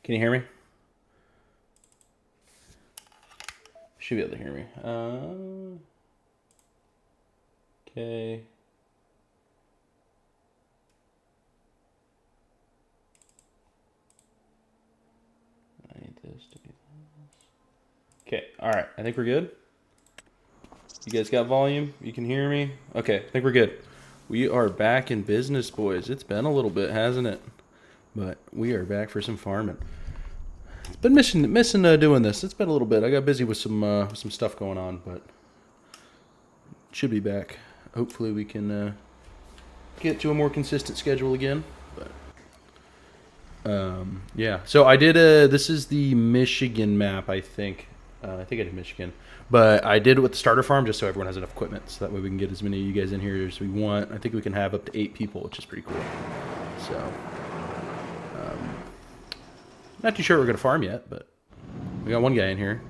Can you hear me? Should be able to hear me. Okay. I need this to be this. Okay, alright. I think we're good. You guys got volume? You can hear me? Okay, I think we're good. We are back in business, boys. It's been a little bit, hasn't it? But we are back for some farming. Been missing doing this. It's been a little bit. I got busy with some stuff going on, but should be back. Hopefully we can get to a more consistent schedule again. But yeah. So I did this is the Michigan map, I think. I think I did Michigan, but I did it with the starter farm just so everyone has enough equipment, so that way we can get as many of you guys in here as we want. I think we can have up to 8 people, which is pretty cool. So. Not too sure we're going to farm yet, but we got one guy in here.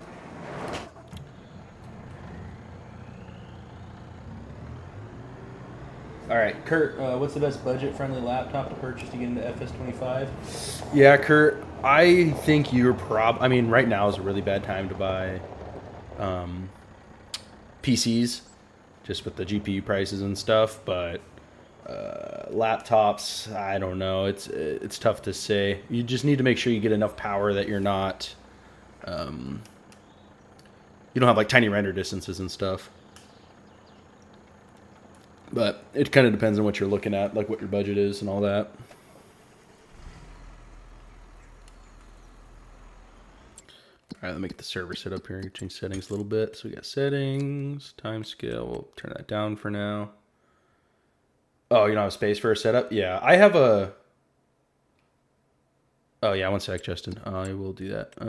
All right, Kurt, what's the best budget-friendly laptop to purchase to get into FS25? Yeah, Kurt, I think you're I mean, right now is a really bad time to buy PCs, just with the GPU prices and stuff, but laptops, I don't know. It's tough to say. You just need to make sure you get enough power that you're not, you don't have like tiny render distances and stuff. But it kind of depends on what you're looking at, like what your budget is and all that. All right, let me get the server set up here. Change settings a little bit. So we got settings, time scale. We'll turn that down for now. Oh, you don't have space for a setup? Yeah, I have a... Oh, yeah, one sec, Justin. I will do that. I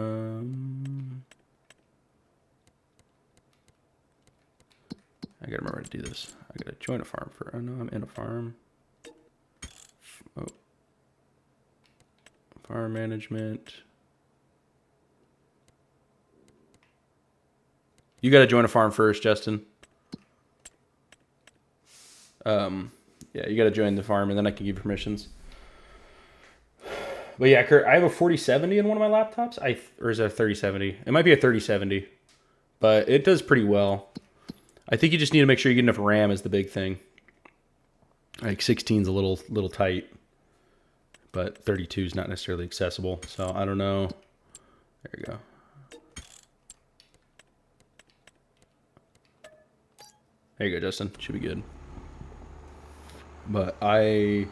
gotta remember to do this. I gotta join a farm for... Oh, no, I'm in a farm. Oh. Farm management. You gotta join a farm first, Justin. Yeah, you got to join the farm, and then I can give you permissions. But yeah, Kurt, I have a 4070 in one of my laptops. Or is it a 3070? It might be a 3070, but it does pretty well. I think you just need to make sure you get enough RAM is the big thing. Like 16 is a little tight, but 32 is not necessarily accessible. So I don't know. There you go. There you go, Justin. Should be good. But I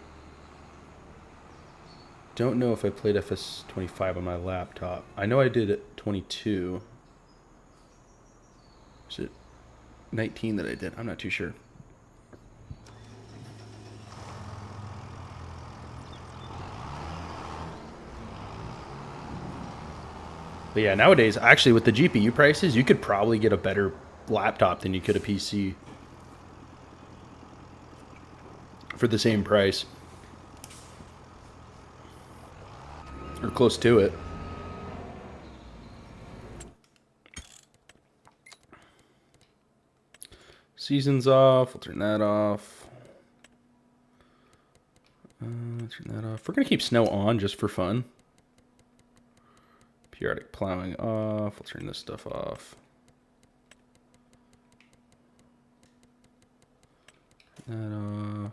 don't know if I played FS25 on my laptop. I know I did at 22. Is it 19 that I did? I'm not too sure. But yeah, nowadays, actually with the GPU prices, you could probably get a better laptop than you could a PC. For the same price. Or close to it. Season's off. We'll turn that off. Turn that off. We're going to keep snow on just for fun. Periodic plowing off. We'll turn this stuff off. Turn that off.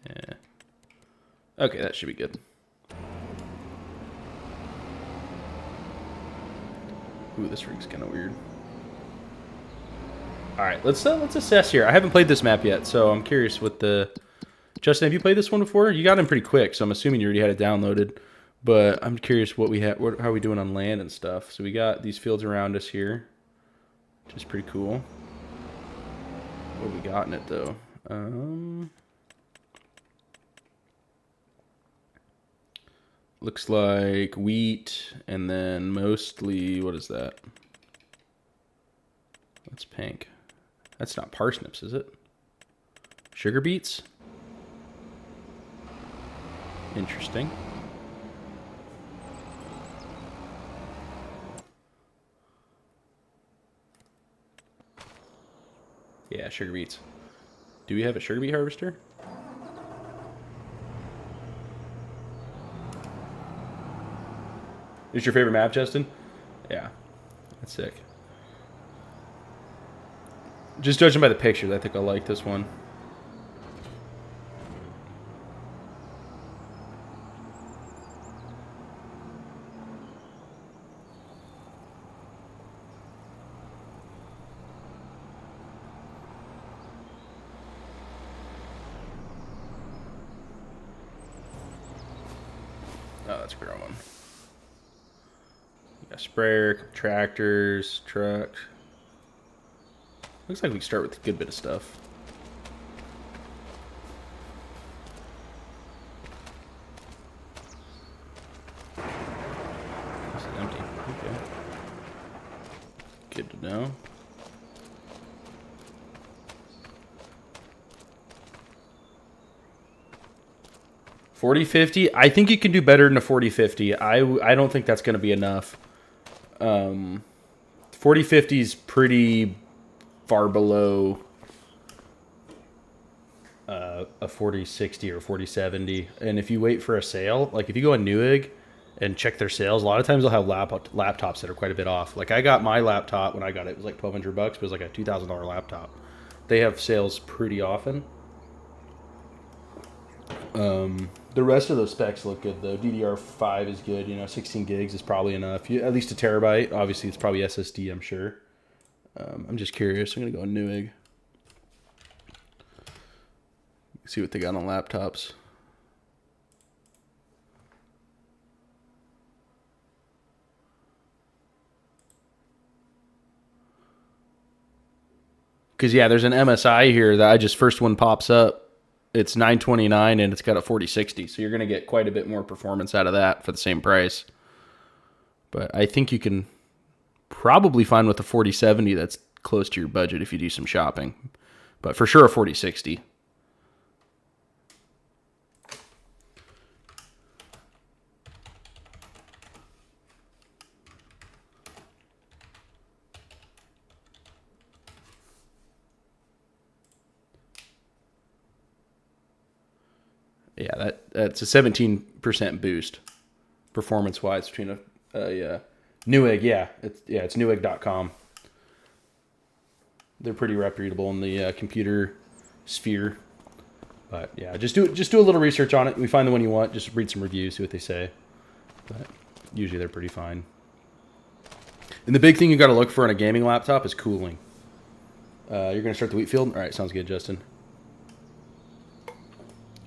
Yeah. Okay, that should be good. Ooh, this rig's kind of weird. All right, let's assess here. I haven't played this map yet, so I'm curious what the... Justin, have you played this one before? You got in pretty quick, so I'm assuming you already had it downloaded. But I'm curious what we have, how are we doing on land and stuff. So we got these fields around us here, which is pretty cool. What have we got in it though? Looks like wheat, and then mostly, what is that? That's pink. That's not parsnips, is it? Sugar beets? Interesting. Yeah, sugar beets. Do we have a sugar beet harvester? Is your favorite map, Justin? Yeah, that's sick. Just judging by the pictures, I think I like this one. Oh, that's a great one. Got sprayer, tractors, truck. Looks like we can start with a good bit of stuff. This is empty. Okay. Good to know. $40.50. I think you can do better than a $40.50. I don't think that's going to be enough. $40.50 is pretty far below a $40.60 or $40.70. And if you wait for a sale, like if you go on Newegg and check their sales, a lot of times they'll have laptops that are quite a bit off. Like I got my laptop when I got it, it was like $1,200, but it was like a $2,000 laptop. They have sales pretty often. The rest of those specs look good though. DDR5 is good. 16 gigs is probably enough. At least a terabyte. Obviously, it's probably SSD. I'm sure. I'm just curious. I'm gonna go on Newegg. See what they got on laptops. Because yeah, there's an MSI here that I just first one pops up. It's $929 and it's got a 4060, so you're going to get quite a bit more performance out of that for the same price. But I think you can probably find with a 4070 that's close to your budget if you do some shopping. But for sure a 4060. Yeah, that's a 17% boost performance-wise between a Newegg. Yeah, it's Newegg.com. They're pretty reputable in the computer sphere. But yeah, just do a little research on it. We find the one you want. Just read some reviews, see what they say. But usually they're pretty fine. And the big thing you got to look for in a gaming laptop is cooling. You're going to start the wheat field? All right, sounds good, Justin.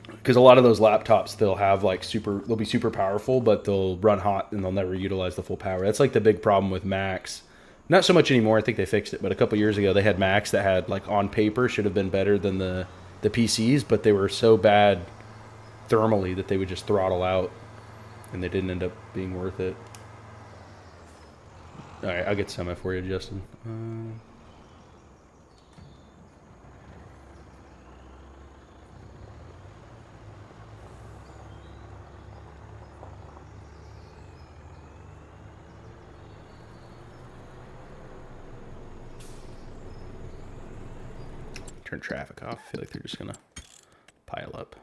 Because a lot of those laptops, they'll be super powerful, but they'll run hot and they'll never utilize the full power. That's like the big problem with Macs. Not so much anymore. I think they fixed it, but a couple years ago they had Macs that had, like, on paper should have been better than the PCs, but they were so bad thermally that they would just throttle out, and they didn't end up being worth it. All right, I'll get semi for you, Justin. Turn traffic off. I feel like they're just gonna pile up.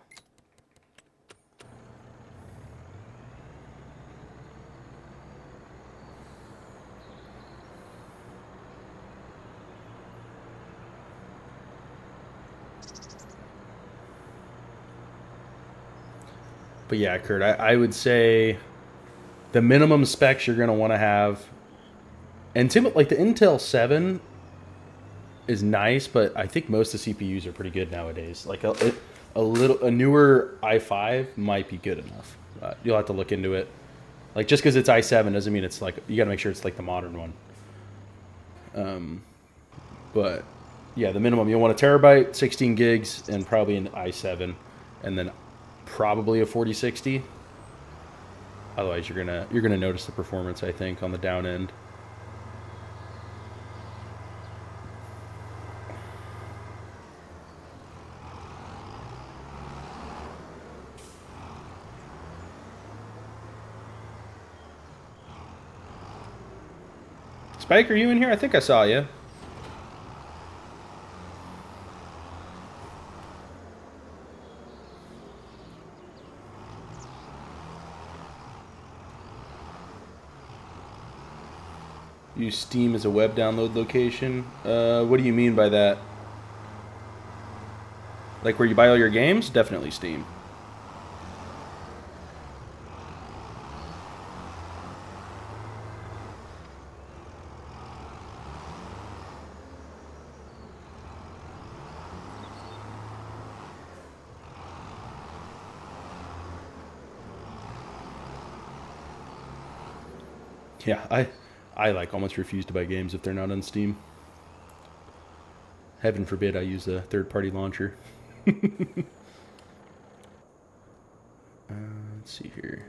But yeah, Kurt, I would say the minimum specs you're gonna want to have, and like the Intel 7 is nice, but I think most of the CPUs are pretty good nowadays. Like a newer i5 might be good enough. You'll have to look into it. Like just because it's i7 doesn't mean it's like, you got to make sure it's like the modern one. But yeah, the minimum you'll want a terabyte, 16 gigs, and probably an i7, and then probably a 4060. Otherwise, you're gonna notice the performance, I think, on the down end. Spike, are you in here? I think I saw you. use Steam as a web download location. What do you mean by that? Like where you buy all your games? Definitely Steam. Yeah, I like almost refuse to buy games if they're not on Steam. Heaven forbid I use a third-party launcher. Let's see here.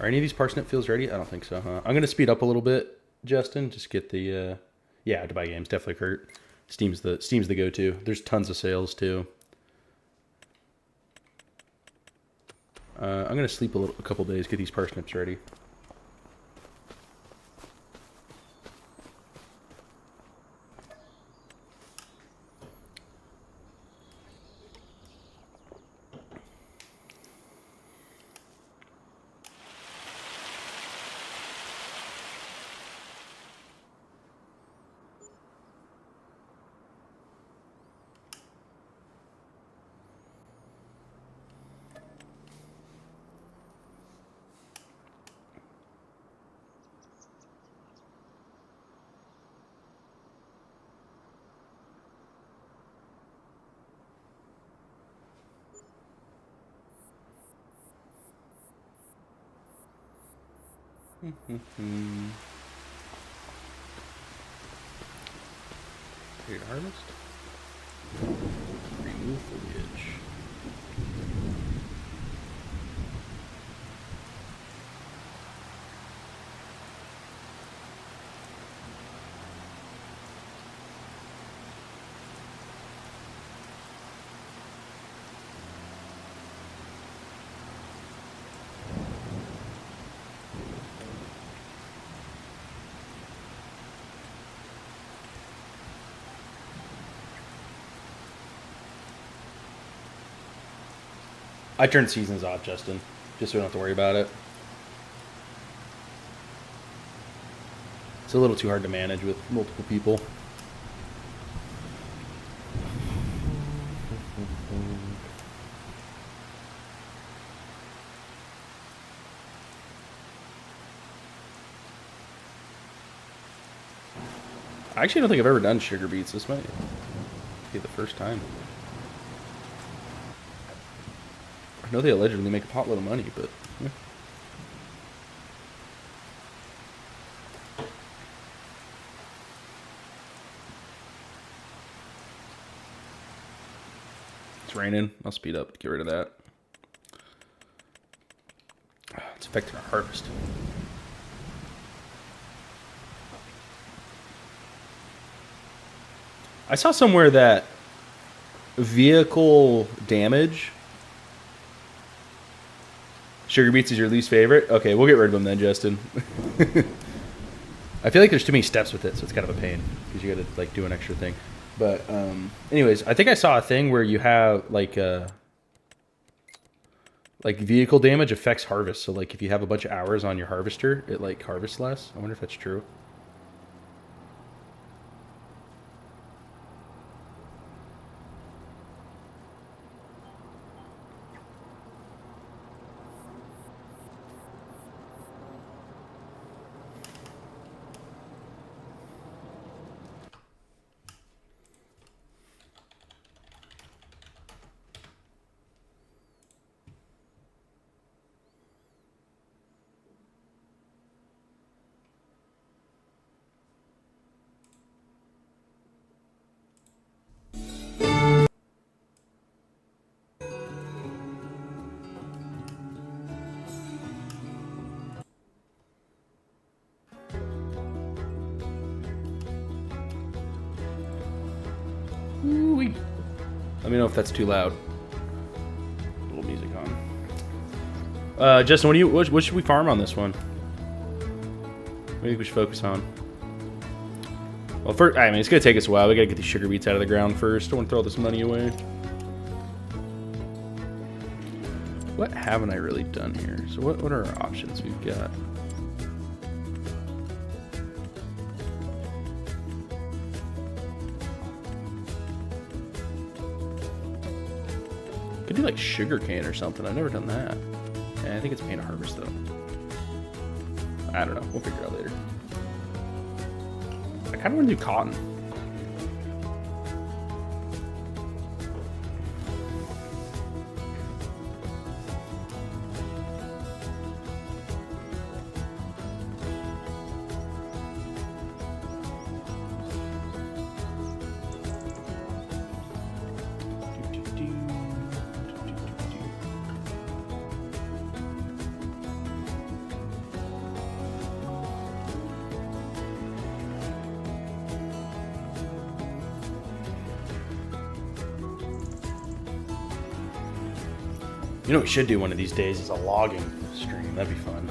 Are any of these parsnip fields ready? I don't think so, huh? I'm going to speed up a little bit, Justin. Just get the, yeah, to buy games. Definitely Kurt. Steam's the go-to. There's tons of sales, too. I'm going to sleep a couple days, get these parsnips ready. Here to harvest. Remove foliage. I turned seasons off, Justin, just so we don't have to worry about it. It's a little too hard to manage with multiple people. I actually don't think I've ever done sugar beets. This might be the first time. I know they allegedly make a potload of money, but yeah. It's raining. I'll speed up to get rid of that. It's affecting our harvest. I saw somewhere that vehicle damage. Sugar beets is your least favorite? Okay, we'll get rid of them then, Justin. I feel like there's too many steps with it, so it's kind of a pain because you got to like do an extra thing. But anyways, I think I saw a thing where you have like vehicle damage affects harvest. So like if you have a bunch of hours on your harvester, it like harvests less. I wonder if that's true. Ooh-wee. Let me know if that's too loud. A little music on. Justin, what should we farm on this one? What do you think we should focus on? Well, first, I mean, it's gonna take us a while. We gotta get these sugar beets out of the ground first. Don't want to throw this money away. What haven't I really done here? So what are our options we've got? Could do like sugar cane or something. I've never done that. Yeah, I think it's paint a harvest though. I don't know. We'll figure it out later. I kind of want to do cotton. You know what we should do one of these days is a logging stream. That'd be fun.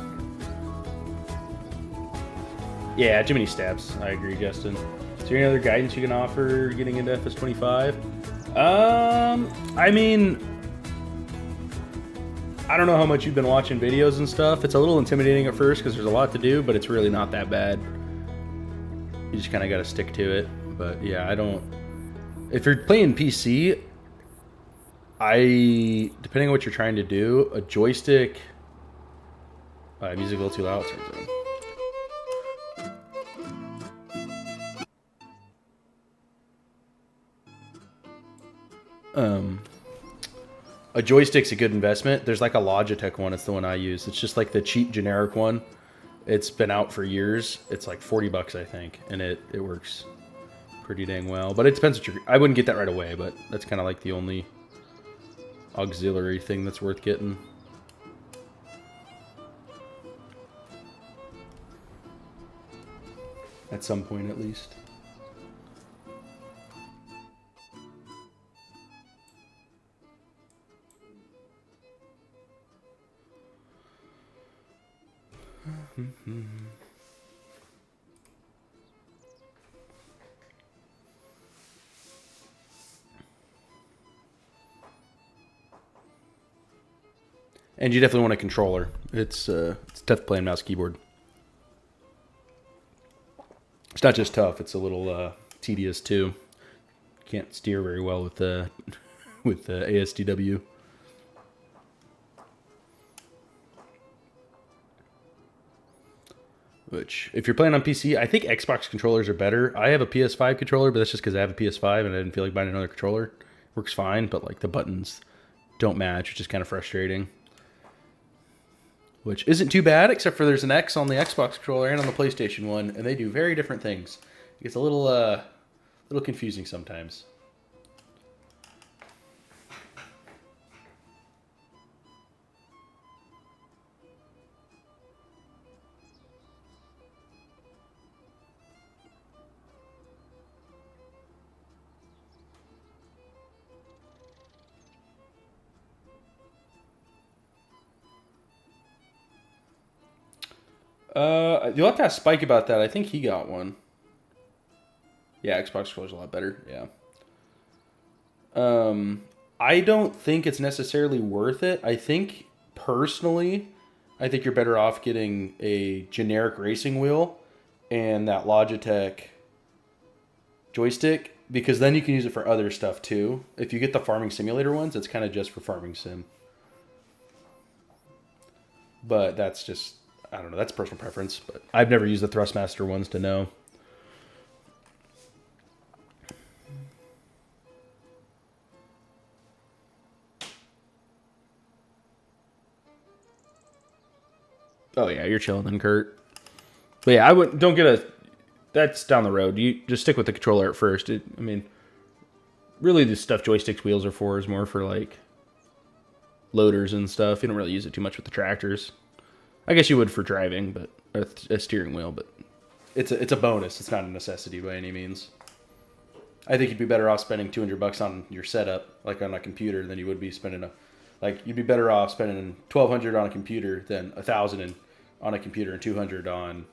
Yeah, too many steps. I agree, Justin. Is there any other guidance you can offer getting into FS25? I mean, I don't know how much you've been watching videos and stuff. It's a little intimidating at first because there's a lot to do, but it's really not that bad. You just kind of got to stick to it. But yeah, I don't... If you're playing PC... depending on what you're trying to do, a joystick. Music a little too loud. A joystick's a good investment. There's like a Logitech one. It's the one I use. It's just like the cheap generic one. It's been out for years. It's like $40, I think, and it works pretty dang well. But it depends what you're. I wouldn't get that right away, but that's kind of like the only auxiliary thing that's worth getting. At some point, at least. And you definitely want a controller. It's tough playing mouse keyboard. It's not just tough; it's a little tedious too. Can't steer very well with the ASDW. Which, if you're playing on PC, I think Xbox controllers are better. I have a PS5 controller, but that's just because I have a PS5 and I didn't feel like buying another controller. Works fine, but like the buttons don't match, which is kind of frustrating. Which isn't too bad, except for there's an X on the Xbox controller and on the PlayStation one, and they do very different things. It gets a little confusing sometimes. You'll have to ask Spike about that. I think he got one. Yeah, Xbox controller's a lot better. Yeah. I don't think it's necessarily worth it. I think, personally, you're better off getting a generic racing wheel and that Logitech joystick, because then you can use it for other stuff too. If you get the farming simulator ones, it's kind of just for farming sim. But that's just... I don't know, that's personal preference, but I've never used the Thrustmaster ones to know. Oh yeah, you're chilling then, Kurt. But yeah, don't get a... That's down the road. You just stick with the controller at first. I mean, really the stuff joysticks wheels are for is more for like loaders and stuff. You don't really use it too much with the tractors. I guess you would for driving, but a steering wheel, but it's a bonus. It's not a necessity by any means. I think you'd be better off spending $200 on your setup, like on a computer, than you would be spending you'd be better off spending $1,200 on a computer than $1,000 on a computer and $200 on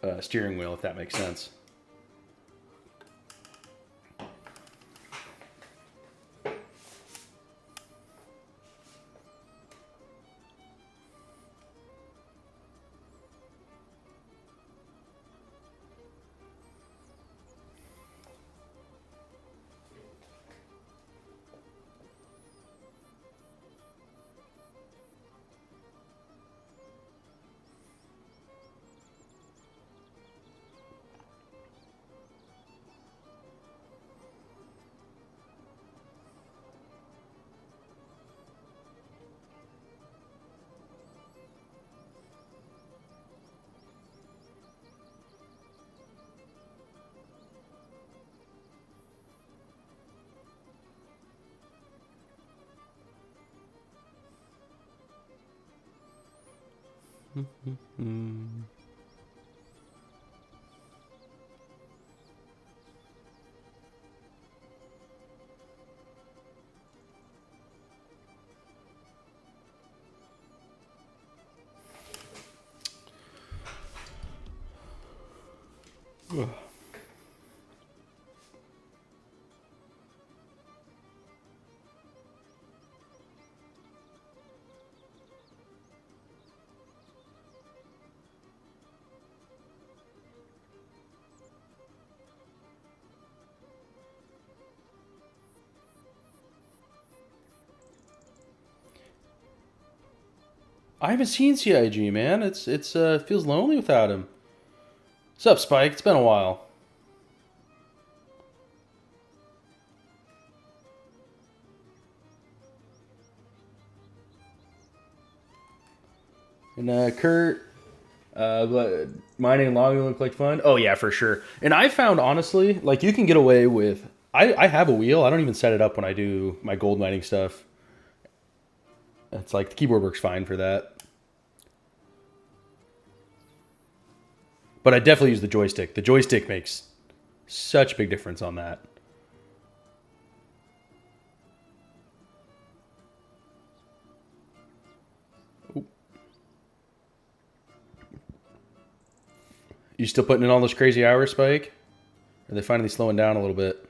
a steering wheel, if that makes sense. I haven't seen CIG, man. It's feels lonely without him. What's up, Spike? It's been a while. And Kurt, but mining and logging look like fun. Oh yeah, for sure. And I found honestly, like you can get away with. I have a wheel. I don't even set it up when I do my gold mining stuff. It's like the keyboard works fine for that. But I definitely use the joystick. The joystick makes such a big difference on that. Ooh. You still putting in all those crazy hours, Spike? Or are they finally slowing down a little bit?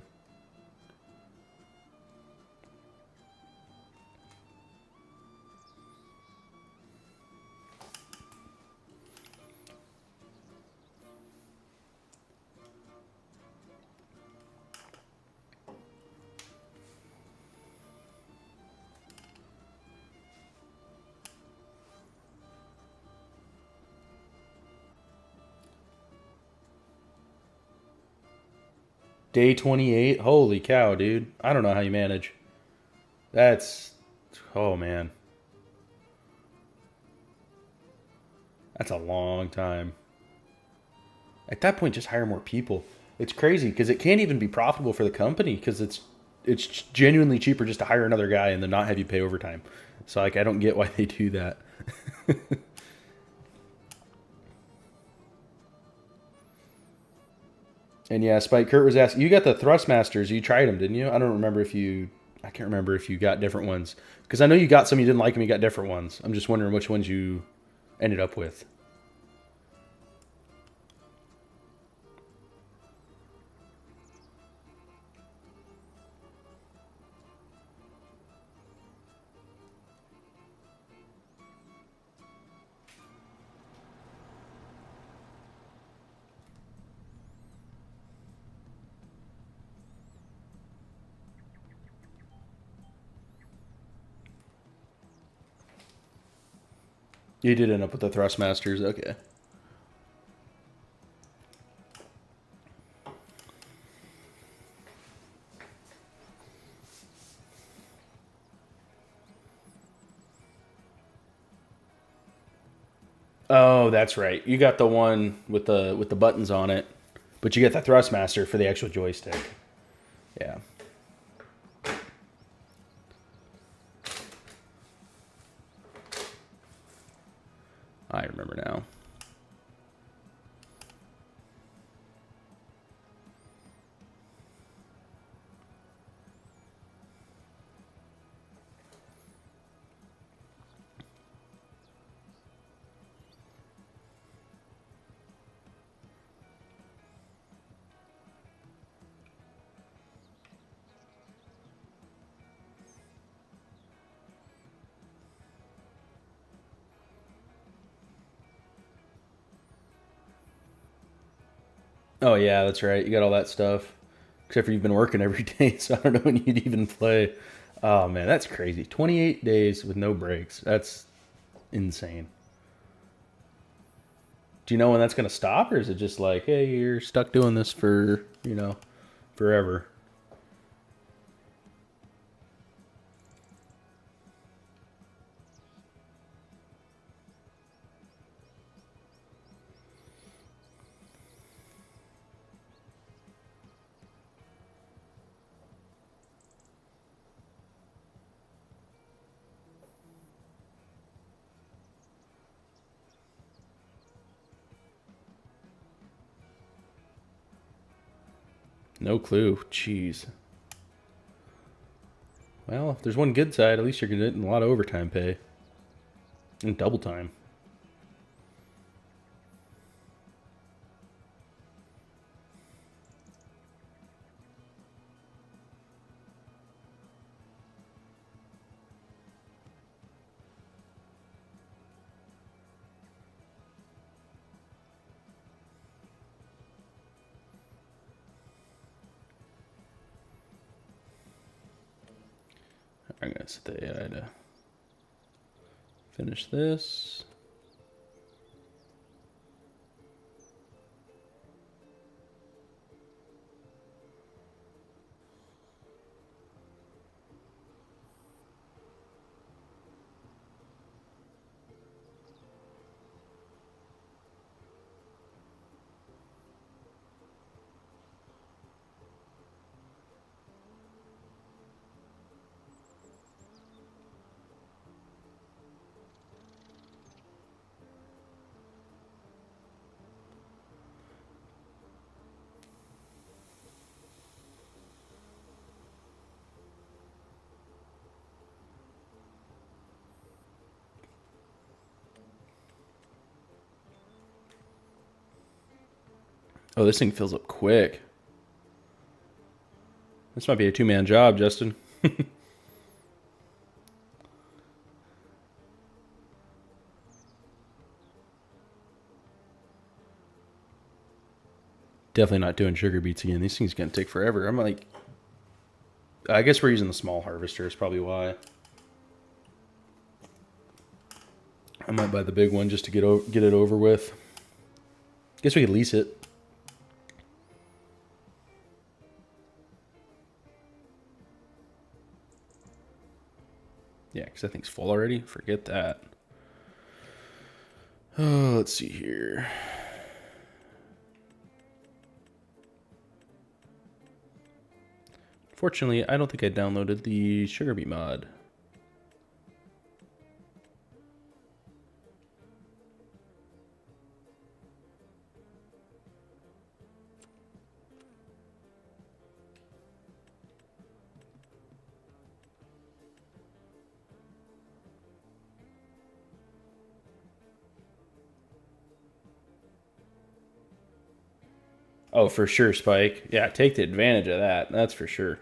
Day 28? Holy cow, dude. I don't know how you manage. That's... Oh, man. That's a long time. At that point, just hire more people. It's crazy because it can't even be profitable for the company because it's genuinely cheaper just to hire another guy and then not have you pay overtime. So like I don't get why they do that. And yeah, Spike Kurt was asking, you got the Thrustmasters. You tried them, didn't you? I don't remember if you. I can't remember if you got different ones because I know you got some you didn't like them. You got different ones. I'm just wondering which ones you ended up with. You did end up with the Thrustmasters, okay. Oh, that's right. You got the one with the buttons on it, but you get the Thrustmaster for the actual joystick. Yeah. I remember now. Oh yeah, that's right. You got all that stuff. Except for you've been working every day, so I don't know when you'd even play. Oh man, that's crazy. 28 days with no breaks. That's insane. Do you know when that's going to stop, or is it just like, hey, you're stuck doing this for, forever? No clue. Jeez. Well, if there's one good side, at least you're getting a lot of overtime pay. And double time. I'm going to set the AI to finish this. Oh, this thing fills up quick. This might be a two-man job, Justin. Definitely not doing sugar beets again. These things are going to take forever. I'm like... I guess we're using the small harvester is probably why. I might buy the big one just to get it over with. Guess we could lease it. Yeah, because that thing's full already. Forget that. Oh, let's see here. Fortunately, I don't think I downloaded the sugar beet mod. Oh, for sure, Spike. Yeah, take the advantage of that. That's for sure.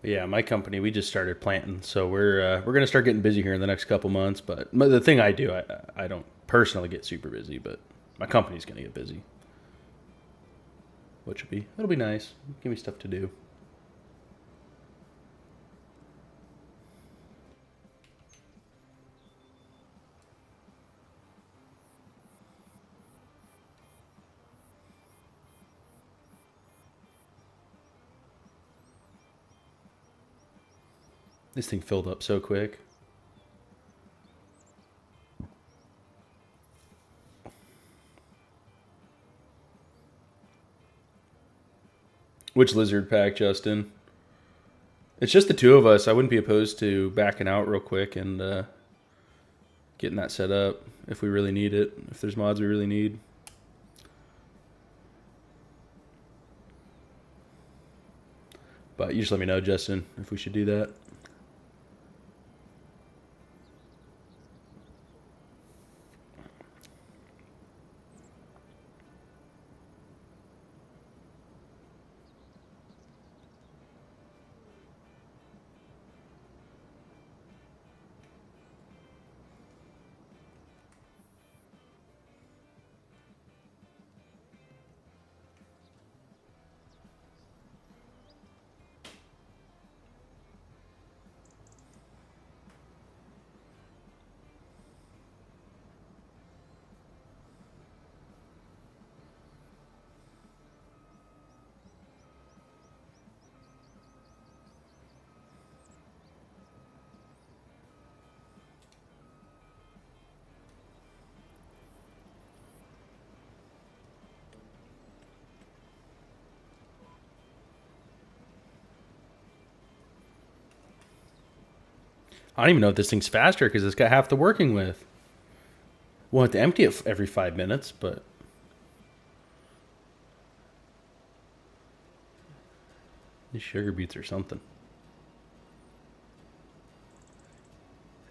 Yeah, my company, we just started planting, so we're gonna start getting busy here in the next couple months. But the thing I do, I don't personally get super busy, but my company's gonna get busy, which it'll be nice. Give me stuff to do. This thing filled up so quick. Which lizard pack, Justin? It's just the two of us. I wouldn't be opposed to backing out real quick and getting that set up if we really need it. If there's mods we really need. But you just let me know, Justin, if we should do that. I don't even know if this thing's faster because it's got half the working with. We'll have to empty it every 5 minutes, but these sugar beets or something.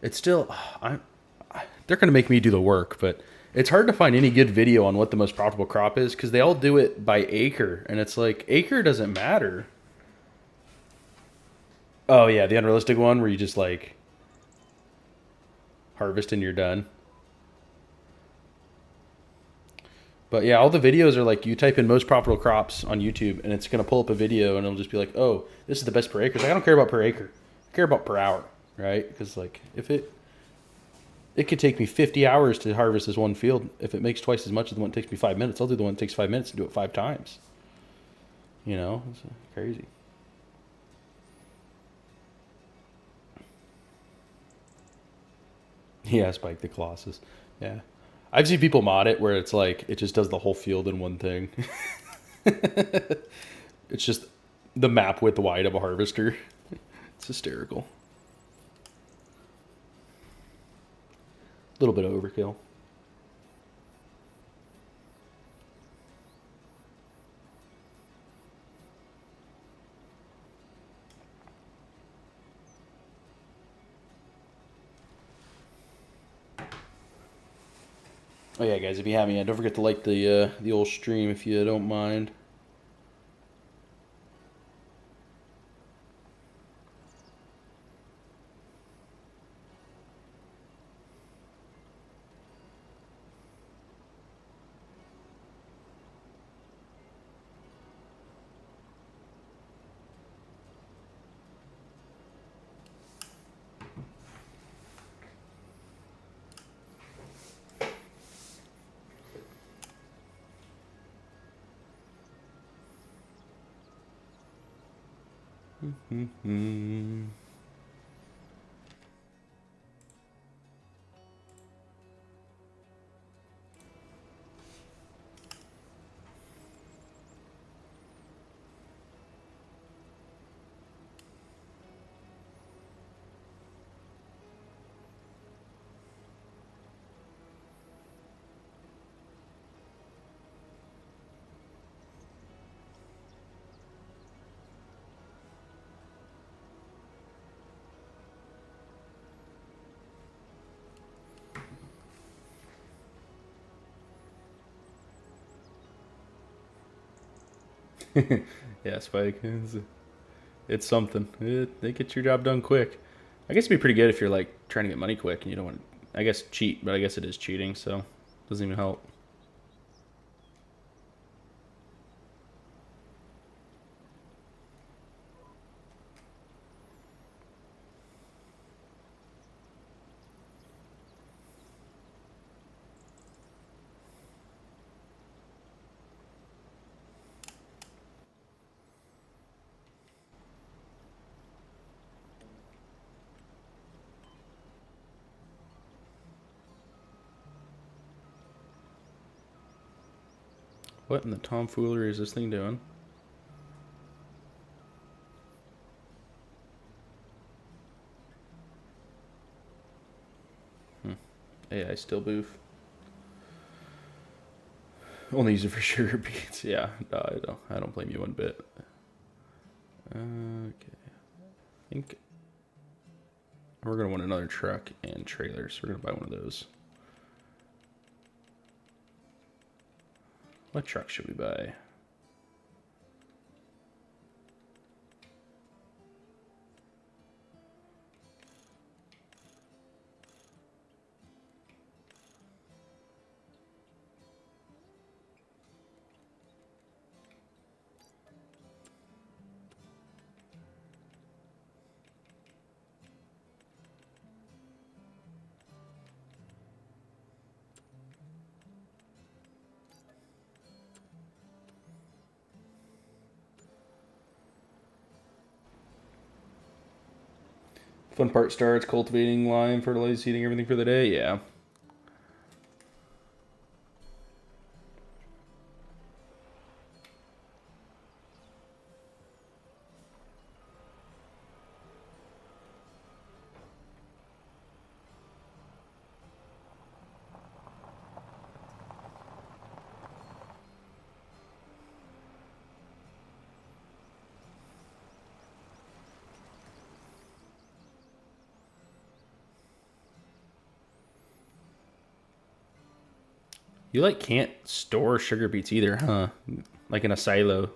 It's still, they're going to make me do the work, but it's hard to find any good video on what the most profitable crop is because they all do it by acre, and it's like acre doesn't matter. Oh yeah, the unrealistic one where you just like harvest and you're done. But yeah, all the videos are like you type in most profitable crops on YouTube and it's going to pull up a video and it'll just be like, oh, this is the best per acre. Like, I don't care about per acre. I care about per hour, right? Because like if it could take me 50 hours to harvest this one field. If it makes twice as much as the one that takes me 5 minutes, I'll do the one that takes 5 minutes and do it 5 times. You know, it's crazy. Yeah, spike the Colossus. Yeah. I've seen people mod it where it's like it just does the whole field in one thing. It's just the map width wide of a harvester. It's hysterical. A little bit of overkill. Oh yeah, guys, if you haven't yet, don't forget to like the old stream if you don't mind. Yeah, Spike. It's something. They get your job done quick. I guess it'd be pretty good if you're like trying to get money quick and you don't want to, I guess, cheat, but I guess it is cheating, so it doesn't even help. What in the tomfoolery is this thing doing? AI still boof. Only use it for sugar beets. Yeah, no, I don't blame you one bit. Okay. I think we're going to want another truck and trailer, so we're going to buy one of those. What truck should we buy? Fun part starts, cultivating, lime, fertilizer, seeding, everything for the day. Yeah. You like can't store sugar beets either, huh? Like in a silo.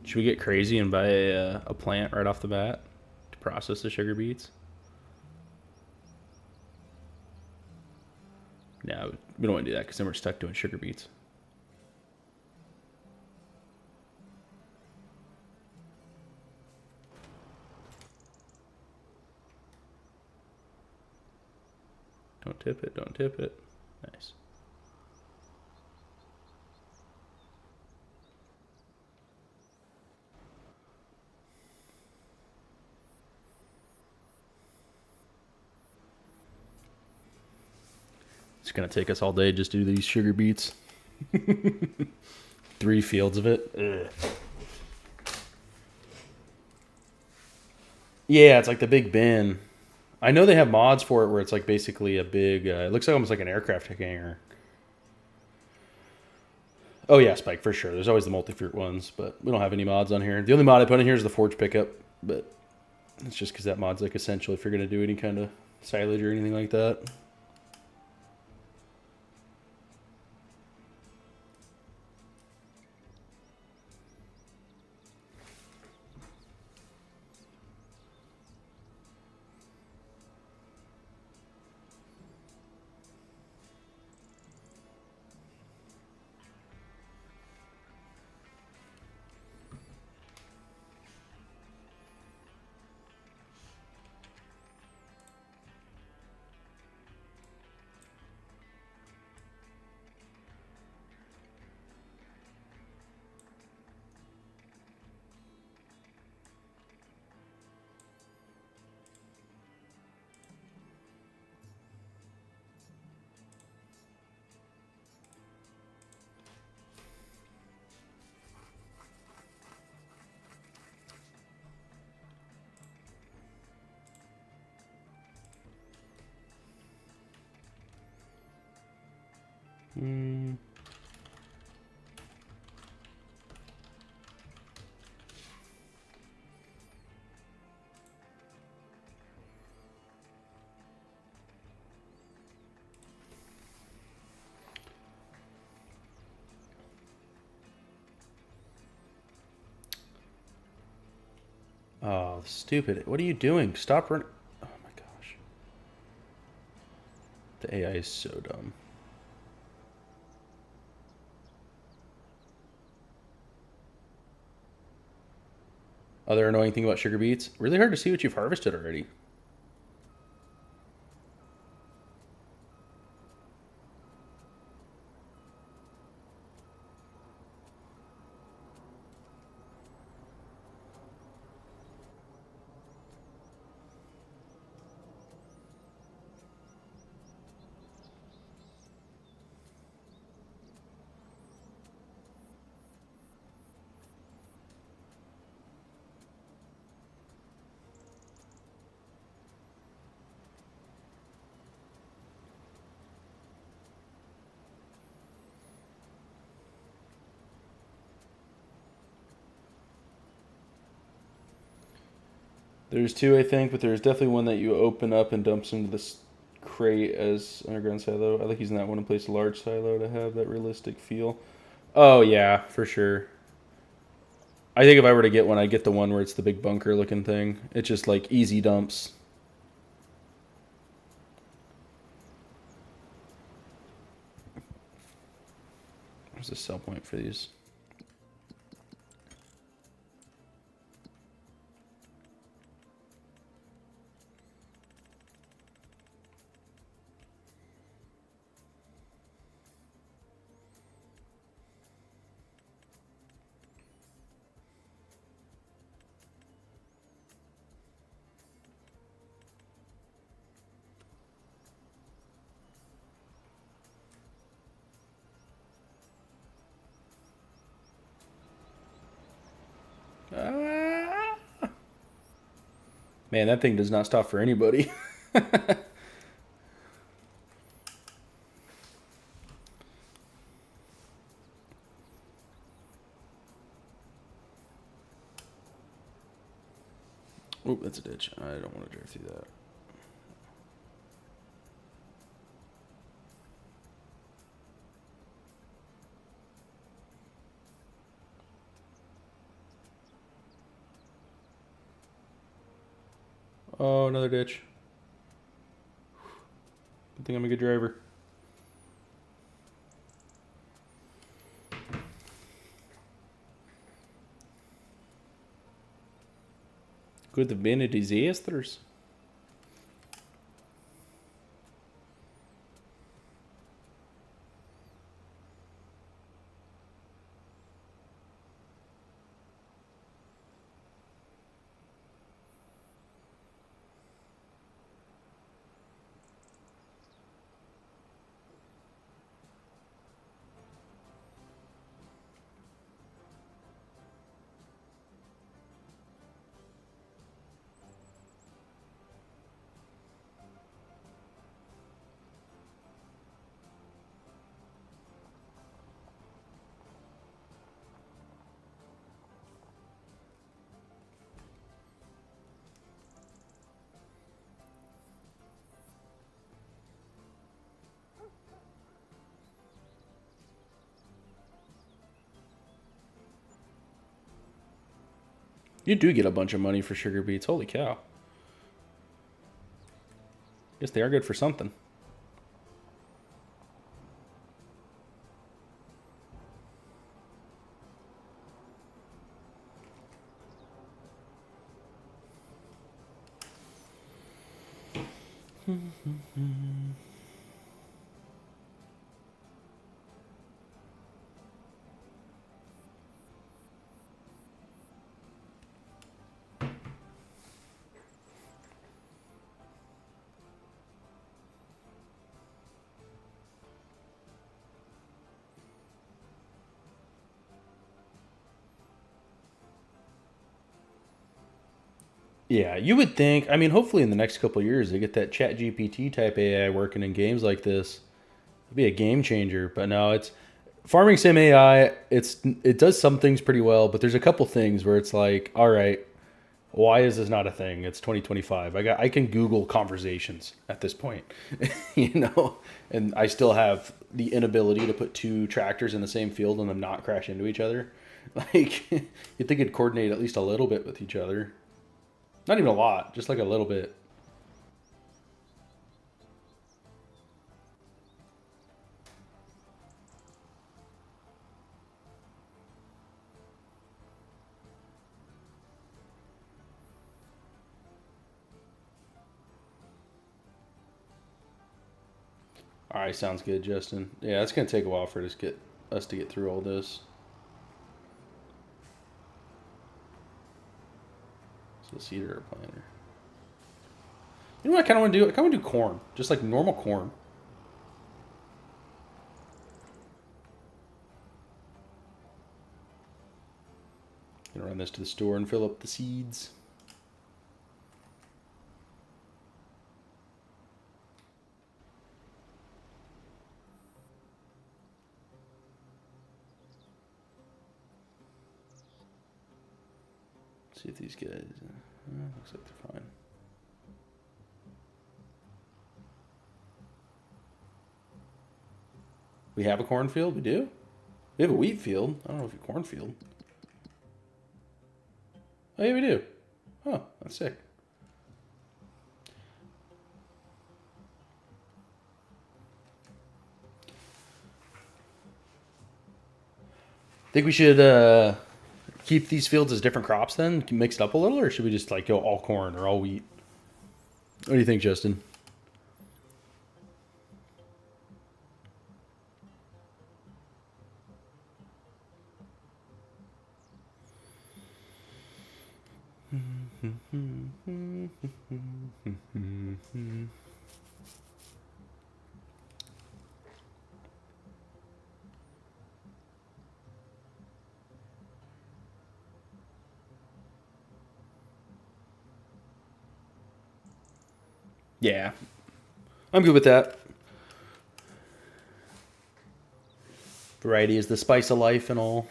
Should we get crazy and buy a plant right off the bat to process the sugar beets? No, we don't want to do that because then we're stuck doing sugar beets. Don't tip it, don't tip it. Nice. It's going to take us all day just to do these sugar beets. 3 fields of it. Ugh. Yeah, it's like the big bin. I know they have mods for it where it's like basically a big, it looks like almost like an aircraft hangar. Oh yeah, Spike, for sure. There's always the multi-fruit ones, but we don't have any mods on here. The only mod I put in here is the forge pickup, but it's just because that mod's like essential if you're going to do any kind of silage or anything like that. Hmm. Oh, stupid. What are you doing? Stop running. Oh my gosh. The AI is so dumb. Other annoying thing about sugar beets, really hard to see what you've harvested already. There's two, I think, but there's definitely one that you open up and dumps into this crate as underground silo. I like using that one in place of large silo to have that realistic feel. Oh yeah, for sure. I think if I were to get one, I'd get the one where it's the big bunker looking thing. It's just like easy dumps. There's a sell point for these. Man, that thing does not stop for anybody. Oop, that's a ditch. I don't want to drive through that. Oh, another ditch. Good thing I'm a good driver. Could have been a disasters. You do get a bunch of money for sugar beets. Holy cow. Guess they are good for something. Yeah, you would think. I mean, hopefully in the next couple of years they get that Chat GPT type AI working in games like this. It'd be a game changer. But no, it's farming sim AI. It does some things pretty well, but there's a couple things where it's like, all right, why is this not a thing? It's 2025. I can Google conversations at this point, you know, and I still have the inability to put two tractors in the same field and them not crash into each other. Like you'd think it'd coordinate at least a little bit with each other. Not even a lot, just like a little bit. All right, sounds good, Justin. Yeah, it's gonna take a while for us to get through all this. So seeder or planter. You know what I kind of want to do? I kind of want to do corn, just like normal corn. Gonna run this to the store and fill up the seeds. see if these guys. Looks like they're fine. We have a cornfield? We do? We have a wheat field. I don't know if it's a cornfield. Oh, yeah, we do. Oh, that's sick. Think we should keep these fields as different crops then? Mix it up a little? Or should we just like go all corn or all wheat? What do you think, Justin? Yeah, I'm good with that. Variety is the spice of life and all.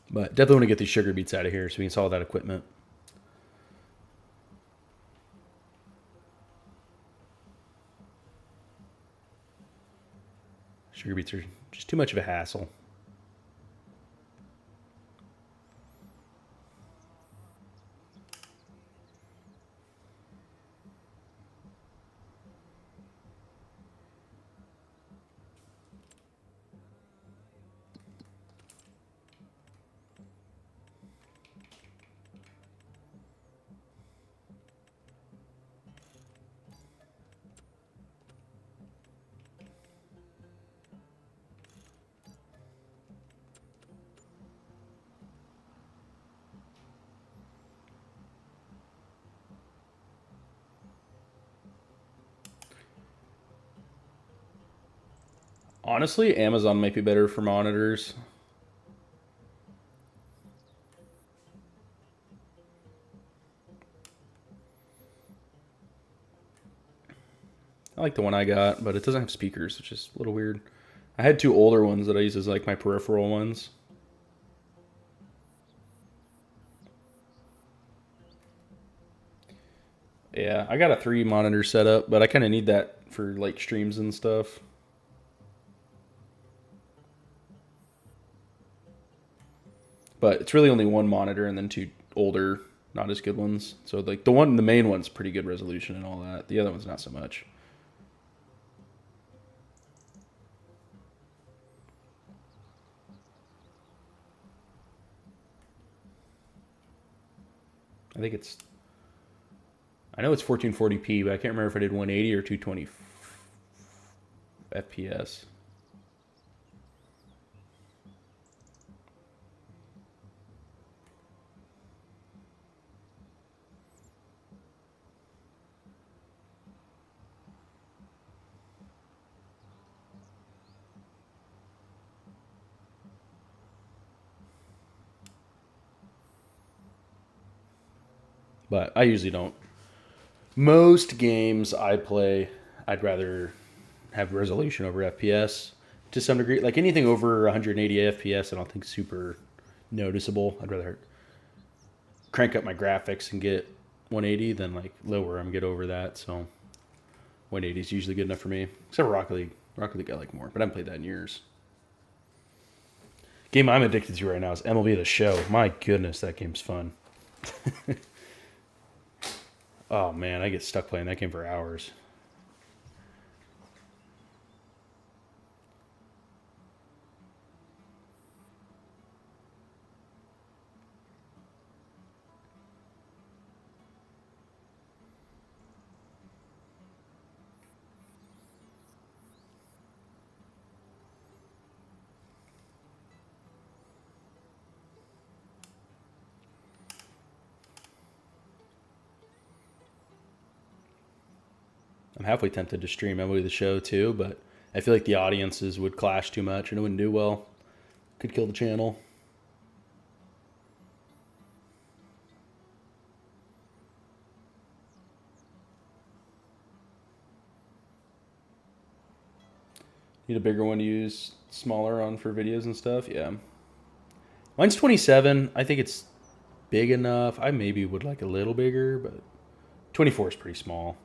But definitely want to get these sugar beets out of here so we can sell that equipment. Sugar beets are just too much of a hassle. Honestly, Amazon might be better for monitors. I like the one I got, but it doesn't have speakers, which is a little weird. I had two older ones that I use as like my peripheral ones. Yeah, I got a 3 monitor setup, but I kind of need that for like streams and stuff. But it's really only one monitor and then 2 older, not as good ones. So like the main one's pretty good resolution and all that. The other one's not so much. I think I know it's 1440p, but I can't remember if I did 180 or 220 FPS. But I usually don't. Most games I play, I'd rather have resolution over FPS to some degree. Like anything over 180 FPS, I don't think super noticeable. I'd rather crank up my graphics and get 180 than like lower them, get over that. So 180 is usually good enough for me. Except for Rocket League. Rocket League I like more, but I haven't played that in years. Game I'm addicted to right now is MLB The Show. My goodness, that game's fun. Oh man, I get stuck playing that game for hours. I'm halfway tempted to stream MLB The Show too, but I feel like the audiences would clash too much and it wouldn't do well. Could kill the channel. Need a bigger one to use, smaller on for videos and stuff. Yeah. Mine's 27. I think it's big enough. I maybe would like a little bigger, but 24 is pretty small.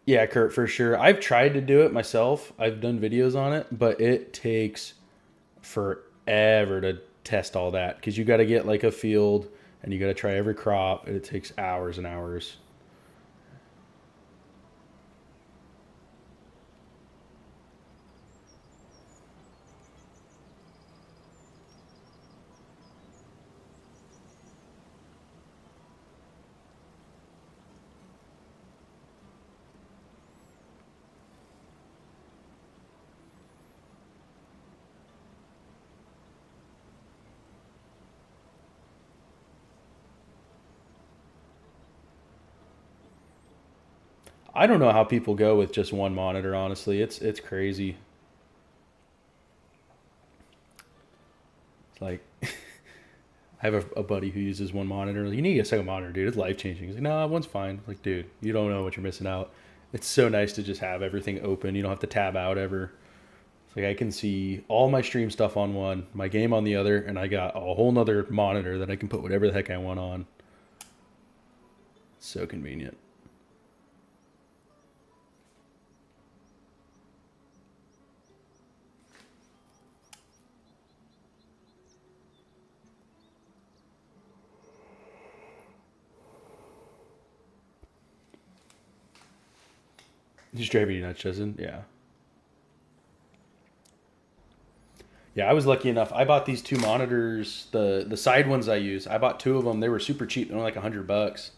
Yeah, Kurt, for sure. I've tried to do it myself. I've done videos on it, but it takes forever to test all that because you got to get like a field and you got to try every crop, and it takes hours and hours. I don't know how people go with just one monitor. Honestly, it's crazy. It's like I have a buddy who uses one monitor. Like, you need a second monitor, dude. It's life changing. He's like, no, one's fine. Like, dude, you don't know what you're missing out. It's so nice to just have everything open. You don't have to tab out ever. It's like I can see all my stream stuff on one, my game on the other, and I got a whole nother monitor that I can put whatever the heck I want on. So convenient. Just driving you nuts, Justin. Yeah. Yeah, I was lucky enough. I bought these two monitors, the side ones I use. I bought two of them. They were super cheap. They were like $100.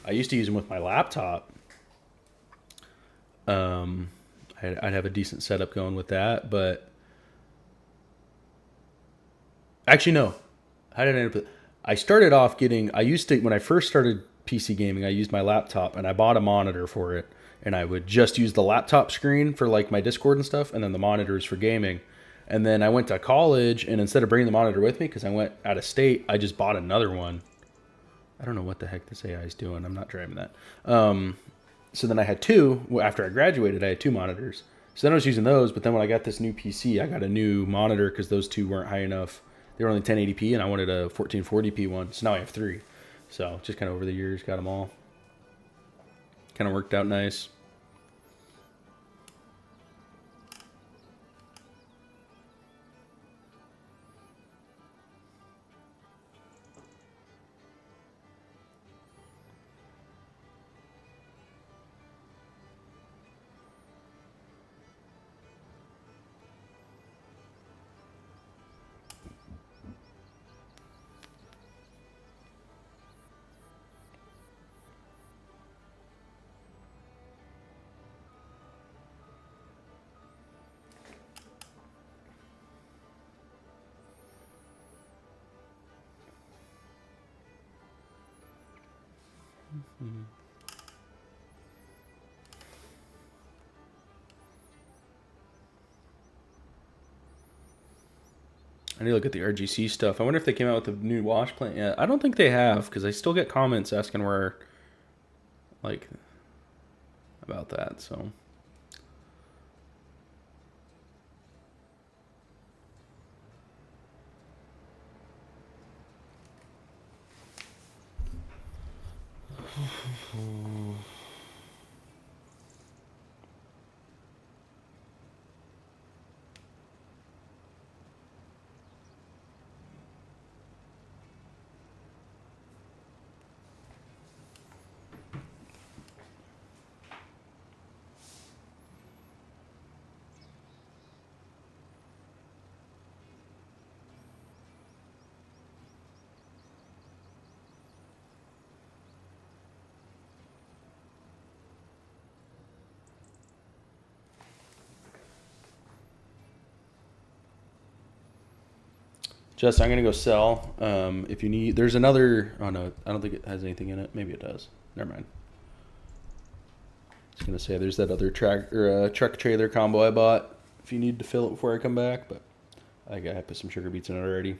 I used to use them with my laptop. Um, I'd have a decent setup going with that, but actually no. How did I end up? I started off getting. I used to when I first started PC gaming. I used my laptop and I bought a monitor for it, and I would just use the laptop screen for like my Discord and stuff, and then the monitors for gaming. And then I went to college, and instead of bringing the monitor with me because I went out of state, I just bought another one. I don't know what the heck this AI is doing. I'm not driving that. So then I had two. After I graduated, I had two monitors. So then I was using those, but then when I got this new PC, I got a new monitor because those two weren't high enough. They were only 1080p, and I wanted a 1440p one. So now I have three. So just kind of over the years, got them all. Kind of worked out nice. Mm-hmm. I need to look at the RGC stuff. I wonder if they came out with a new wash plant yet. I don't think they have because I still get comments asking where, like, about that. So. Just, I'm gonna go sell. If you need, there's another. Oh no, I don't think it has anything in it. Maybe it does. Never mind. I was gonna say there's that other truck trailer combo I bought. If you need to fill it before I come back, but I put some sugar beets in it already.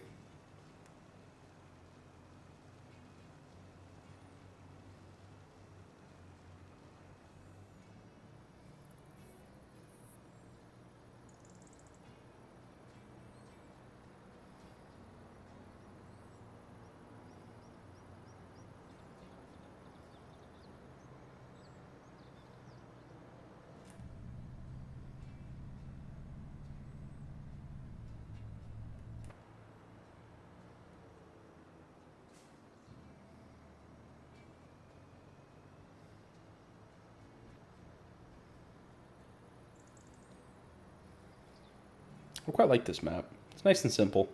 I quite like this map. It's nice and simple.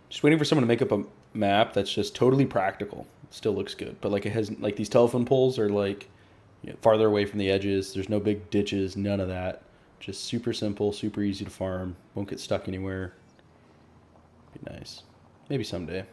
Just waiting for someone to make up a map that's just totally practical. Still looks good, but like it has like these telephone poles are like farther away from the edges. There's no big ditches, none of that. Just super simple, super easy to farm. Won't get stuck anywhere. Be nice. Maybe someday.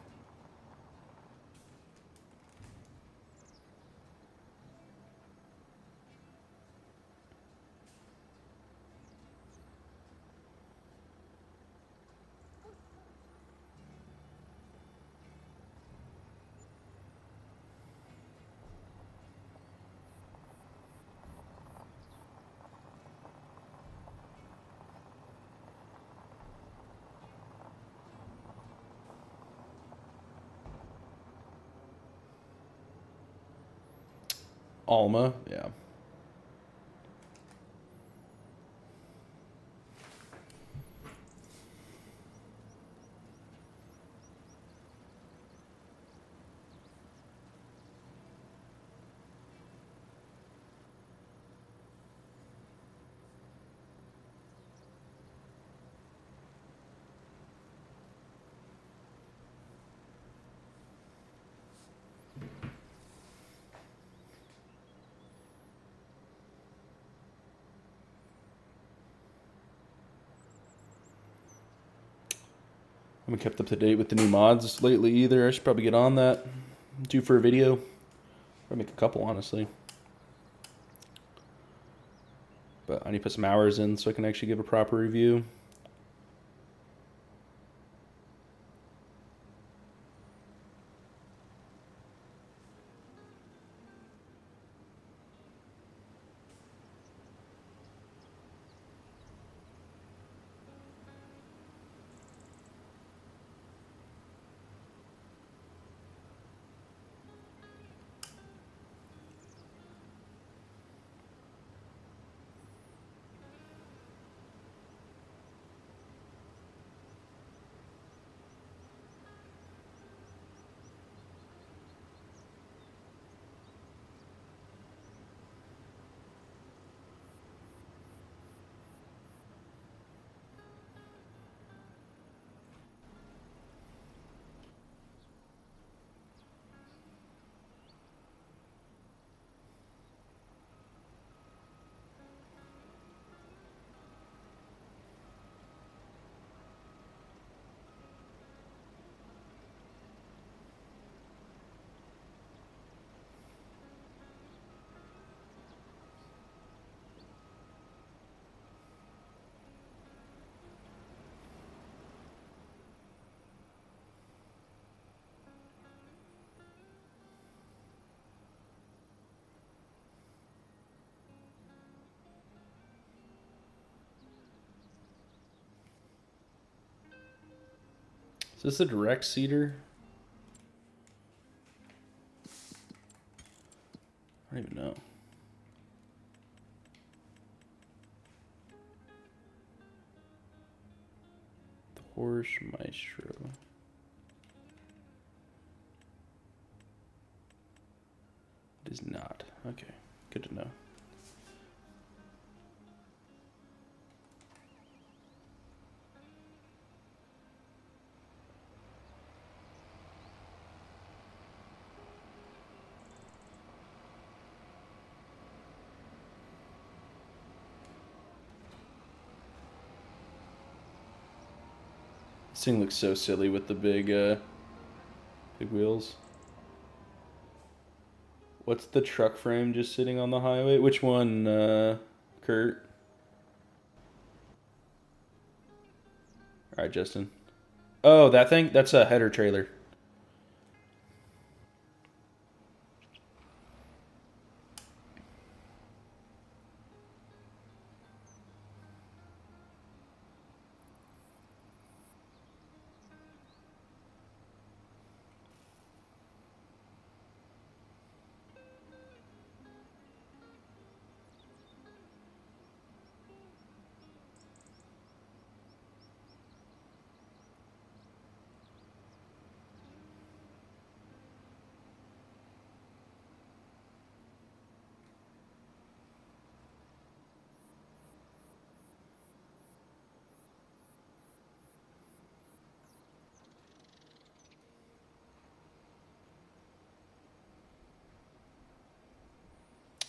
Alma, yeah. I haven't kept up to date with the new mods lately either. I should probably get on that. Due for a video. Or make a couple, honestly. But I need to put some hours in so I can actually give a proper review. Is this a direct seeder? I don't even know. The Horse Maestro. It is not. Okay, good to know. This thing looks so silly with the big wheels. What's the truck frame just sitting on the highway? Which one, Kurt? All right, Justin. Oh, that thing? That's a header trailer.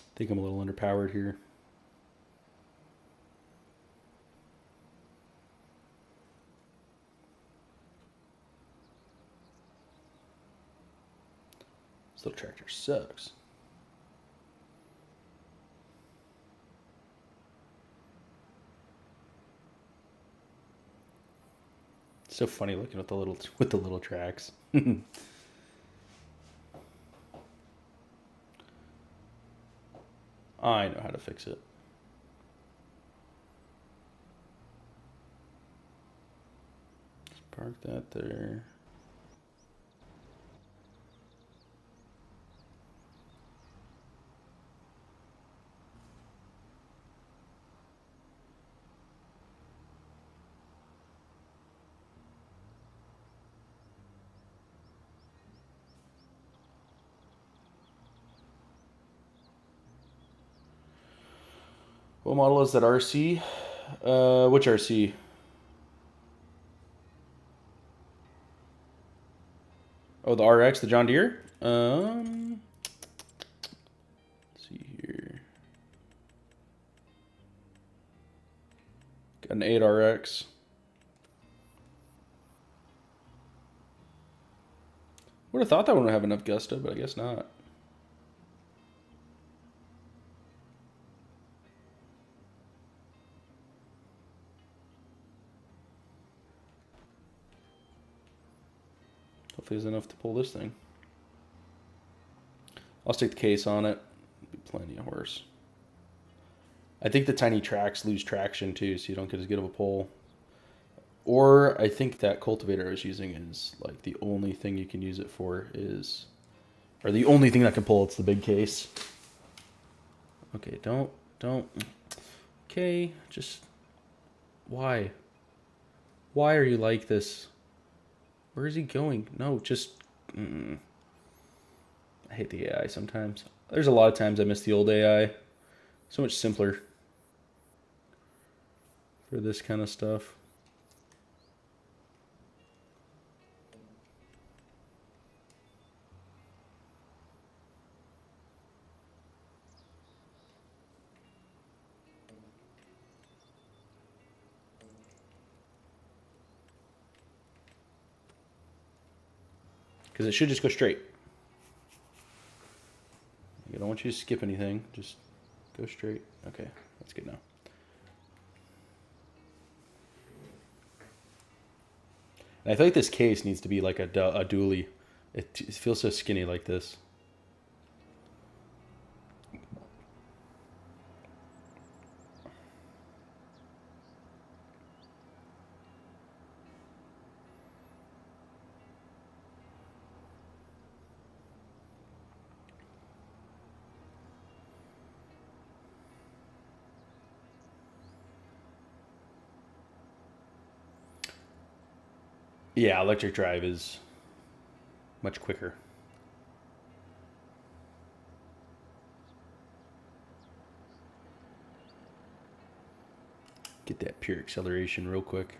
I think I'm a little underpowered here. This little tractor sucks. So funny looking with the little tracks. I know how to fix it. Let's park that there. What model is that RC? Which RC? Oh, the RX, the John Deere? Let's see here. Got an 8RX. Would have thought that one would have enough gusto, but I guess not. Hopefully there's enough to pull this thing. I'll stick the case on it. Be plenty of horse. I think the tiny tracks lose traction too, so you don't get as good of a pull. Or I think that cultivator I was using is like the only thing you can use it for is, or the only thing that can pull it's the big case. Okay, don't. Okay, just why? Why are you like this? Where is he going? No, just. I hate the AI sometimes. There's a lot of times I miss the old AI. So much simpler for this kind of stuff. Because it should just go straight. I don't want you to skip anything. Just go straight. Okay, that's good now. And I feel like this case needs to be like a dually. It feels so skinny like this. Yeah, electric drive is much quicker. Get that pure acceleration real quick.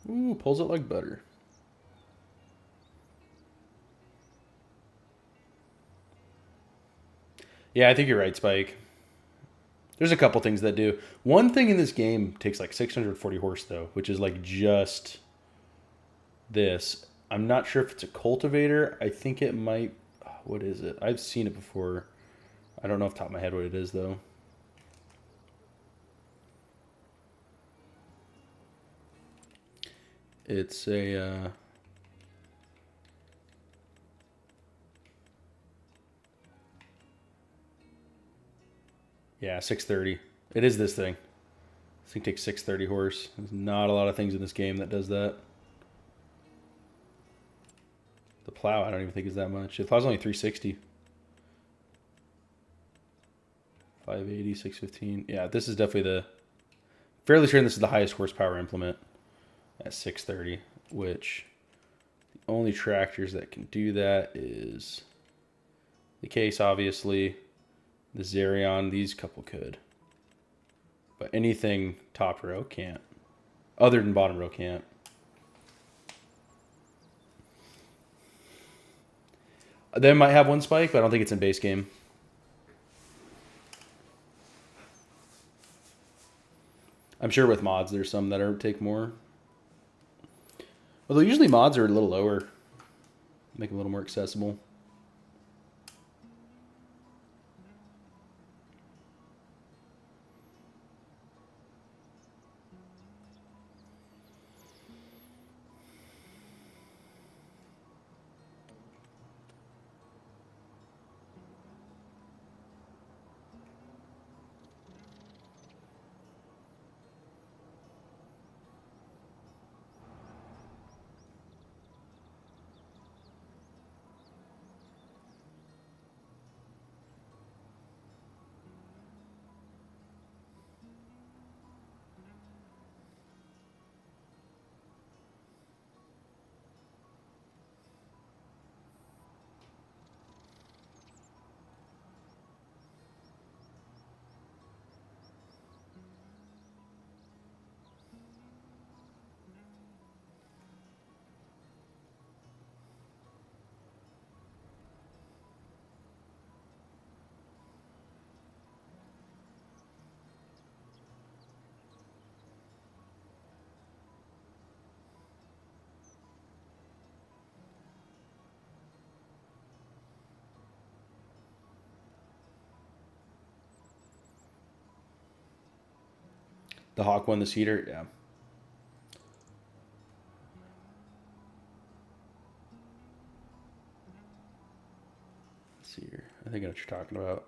Ooh, pulls it like butter. Yeah, I think you're right, Spike. There's a couple things that do. One thing in this game takes like 640 horse though, which is like just this. I'm not sure if it's a cultivator. I think it might. What is it? I've seen it before. I don't know off the top of my head what it is though. It's a. Yeah, 630. It is this thing. This thing takes 630 horse. There's not a lot of things in this game that does that. The plow, I don't even think is that much. The plow's only 360. 580, 615. Yeah, this is definitely the... Fairly certain this is the highest horsepower implement at 630, which the only tractors that can do that is the Case, obviously, the Zerion. These couple could. But anything top row can't. Other than bottom row can't. They might have one spike, but I don't think it's in base game. I'm sure with mods there's some that are take more. Although usually mods are a little lower. Make them a little more accessible. The Hawk one, the Cedar, yeah. Let's see here. I think I know what you're talking about.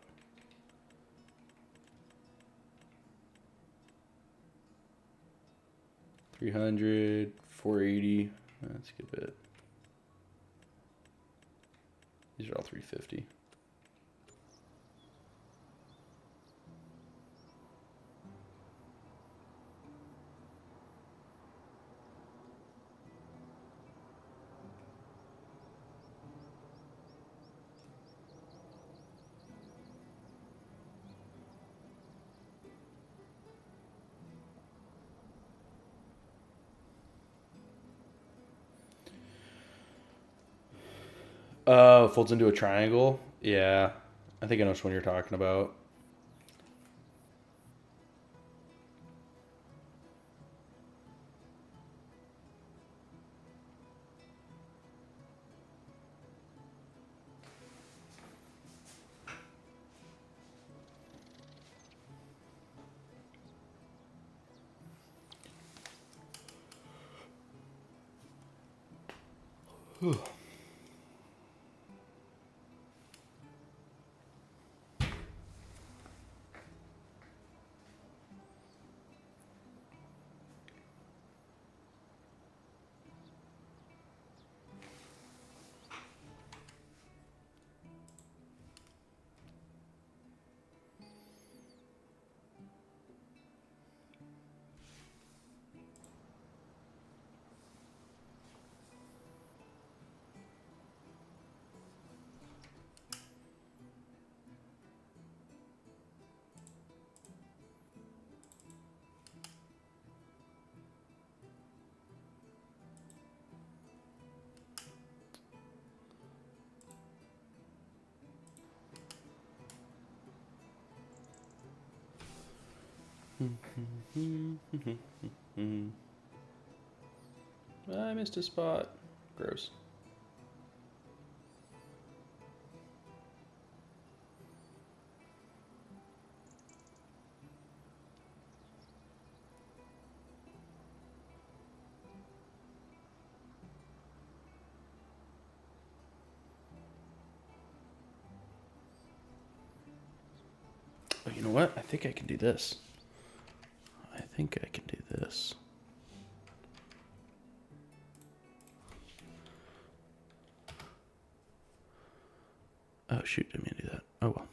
$300, $480. That's a good bit. These are all $350. Folds into a triangle. Yeah, I think I know which one you're talking about. Whew. I missed a spot. Gross. Oh, you know what? I think I can do this. I think I can do this. Oh, shoot. Didn't mean to do that. Oh, well.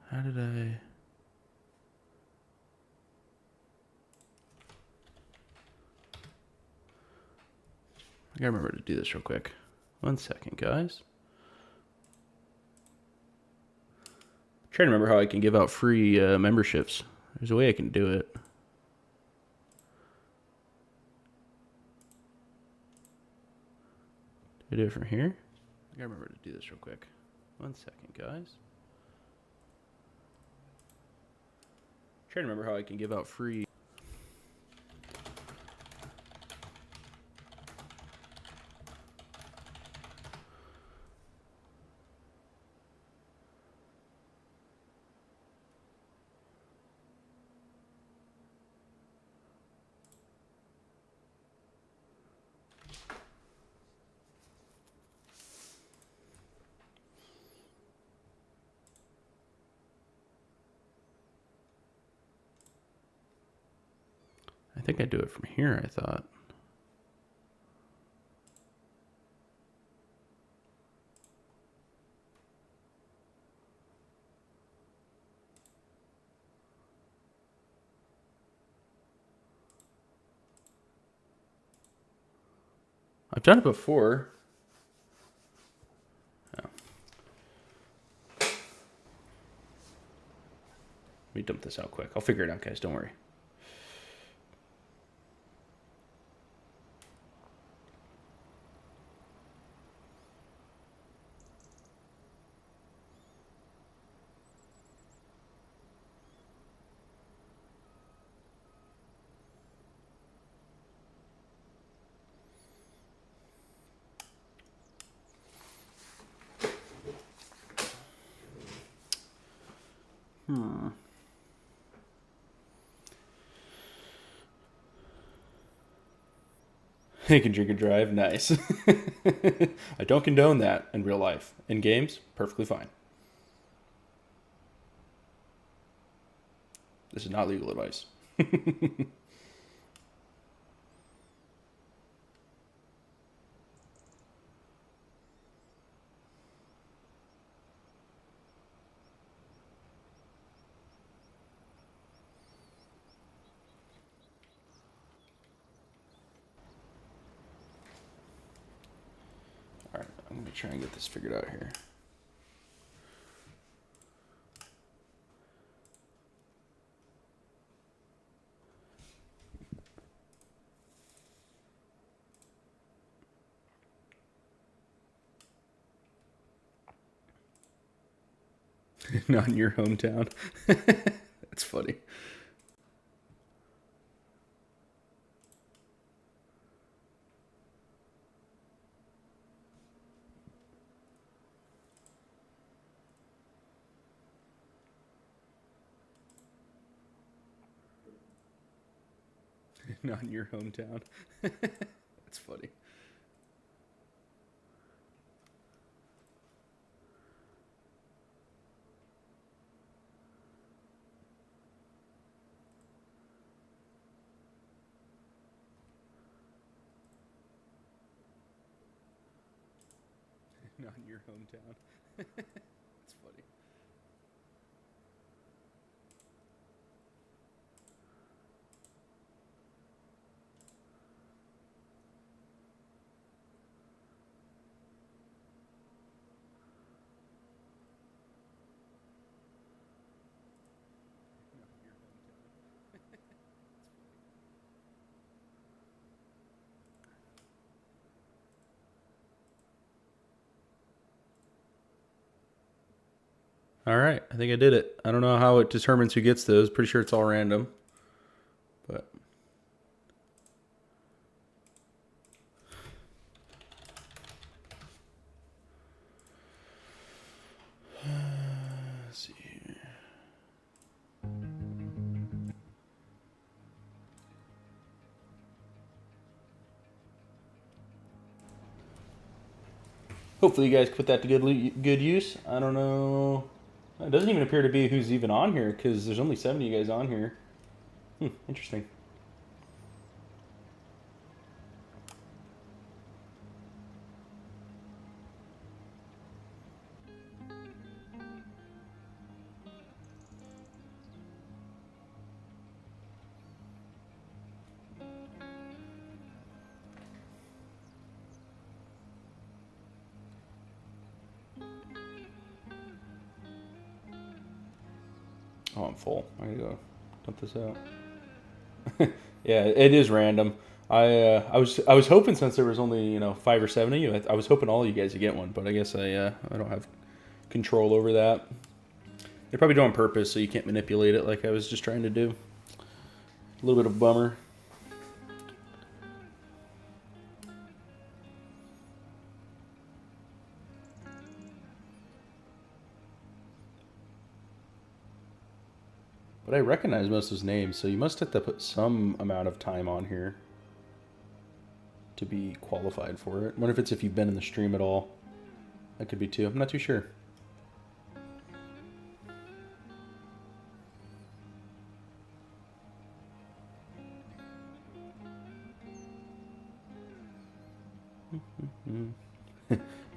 How did I... I gotta remember to do this real quick. 1 second, guys. I'm trying to remember how I can give out free memberships. There's a way I can do it. Do I do it from here? I gotta remember to do this real quick. 1 second, guys. I'm trying to remember how I can give out free... I think I do it from here, I thought. I've done it before. Oh. Let me dump this out quick. I'll figure it out, guys. Don't worry. You can drink and drive. Nice. I don't condone that in real life. In games, perfectly fine. This is not legal advice. Alright, I'm going to try and get this figured out here. Not in your hometown. That's funny. Not in your hometown. That's funny. Not in your hometown. That's funny. All right, I think I did it. I don't know how it determines who gets those. Pretty sure it's all random. But let's see here. Hopefully you guys put that to good use. I don't know. It doesn't even appear to be who's even on here because there's only 70 of you guys on here. Interesting. Oh, I'm full. I gotta go dump this out. Yeah, it is random. I was hoping since there was only 5 or 7 of you, I was hoping all of you guys would get one, but I guess I don't have control over that. They probably do it on purpose so you can't manipulate it like I was just trying to do. A little bit of a bummer. But I recognize most of those names, so you must have to put some amount of time on here to be qualified for it. I wonder if it's if you've been in the stream at all. That could be too. I'm not too sure.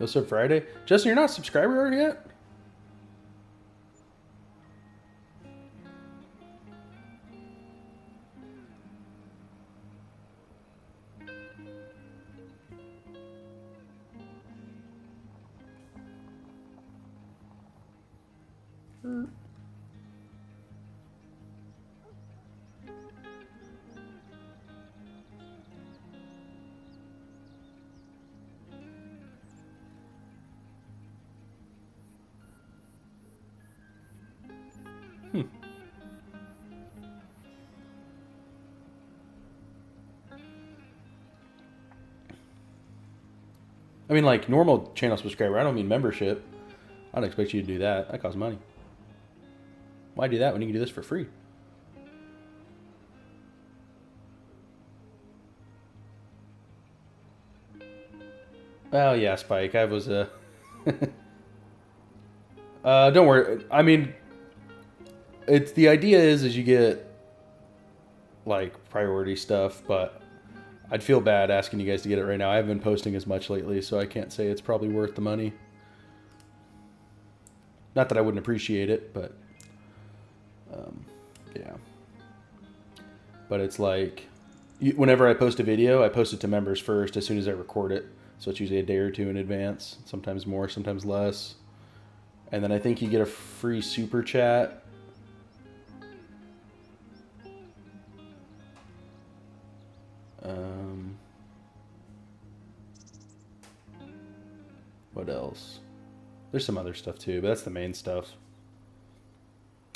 You'll start Friday? Justin, you're not a subscriber yet? I mean, like, normal channel subscriber. I don't mean membership. I don't expect you to do that. That costs money. Why do that when you can do this for free? Oh, yeah, Spike. I was, don't worry. I mean, it's the idea is you get, like, priority stuff, but I'd feel bad asking you guys to get it right now. I haven't been posting as much lately, so I can't say it's probably worth the money. Not that I wouldn't appreciate it, but yeah. But it's like, whenever I post a video, I post it to members first as soon as I record it. So it's usually a day or two in advance, sometimes more, sometimes less. And then I think you get a free super chat. What else? There's some other stuff too, but that's the main stuff.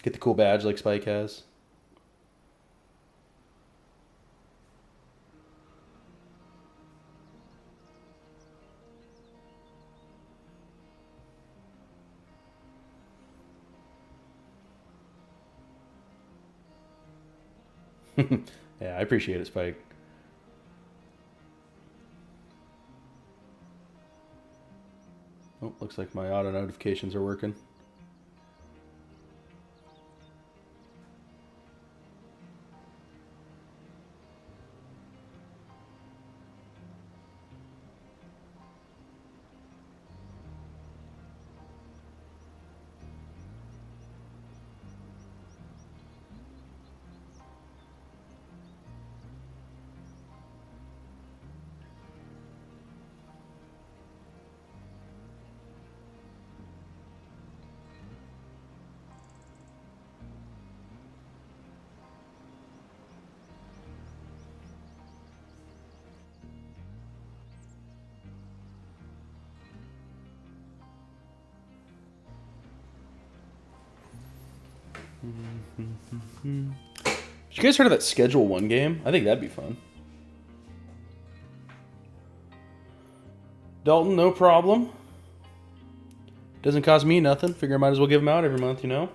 Get the cool badge like Spike has. Yeah, I appreciate it, Spike. Oh, looks like my auto notifications are working. You guys heard of that Schedule 1 game? I think that'd be fun. Dalton, no problem. Doesn't cost me nothing. Figure I might as well give them out every month, you know?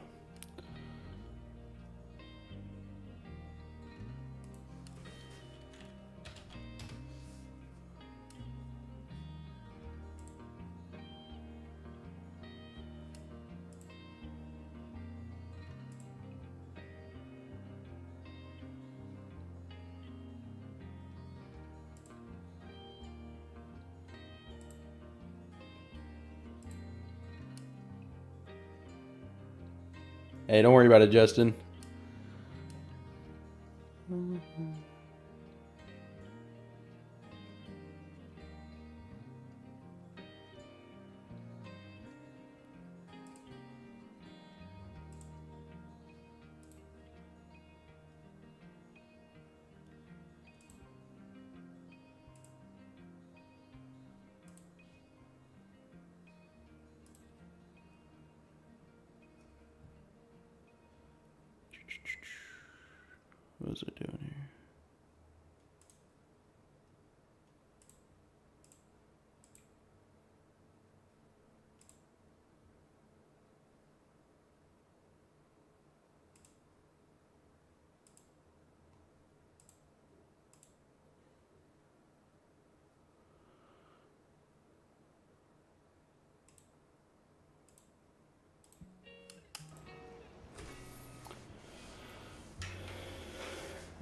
Hey, don't worry about it, Justin. What is it doing here?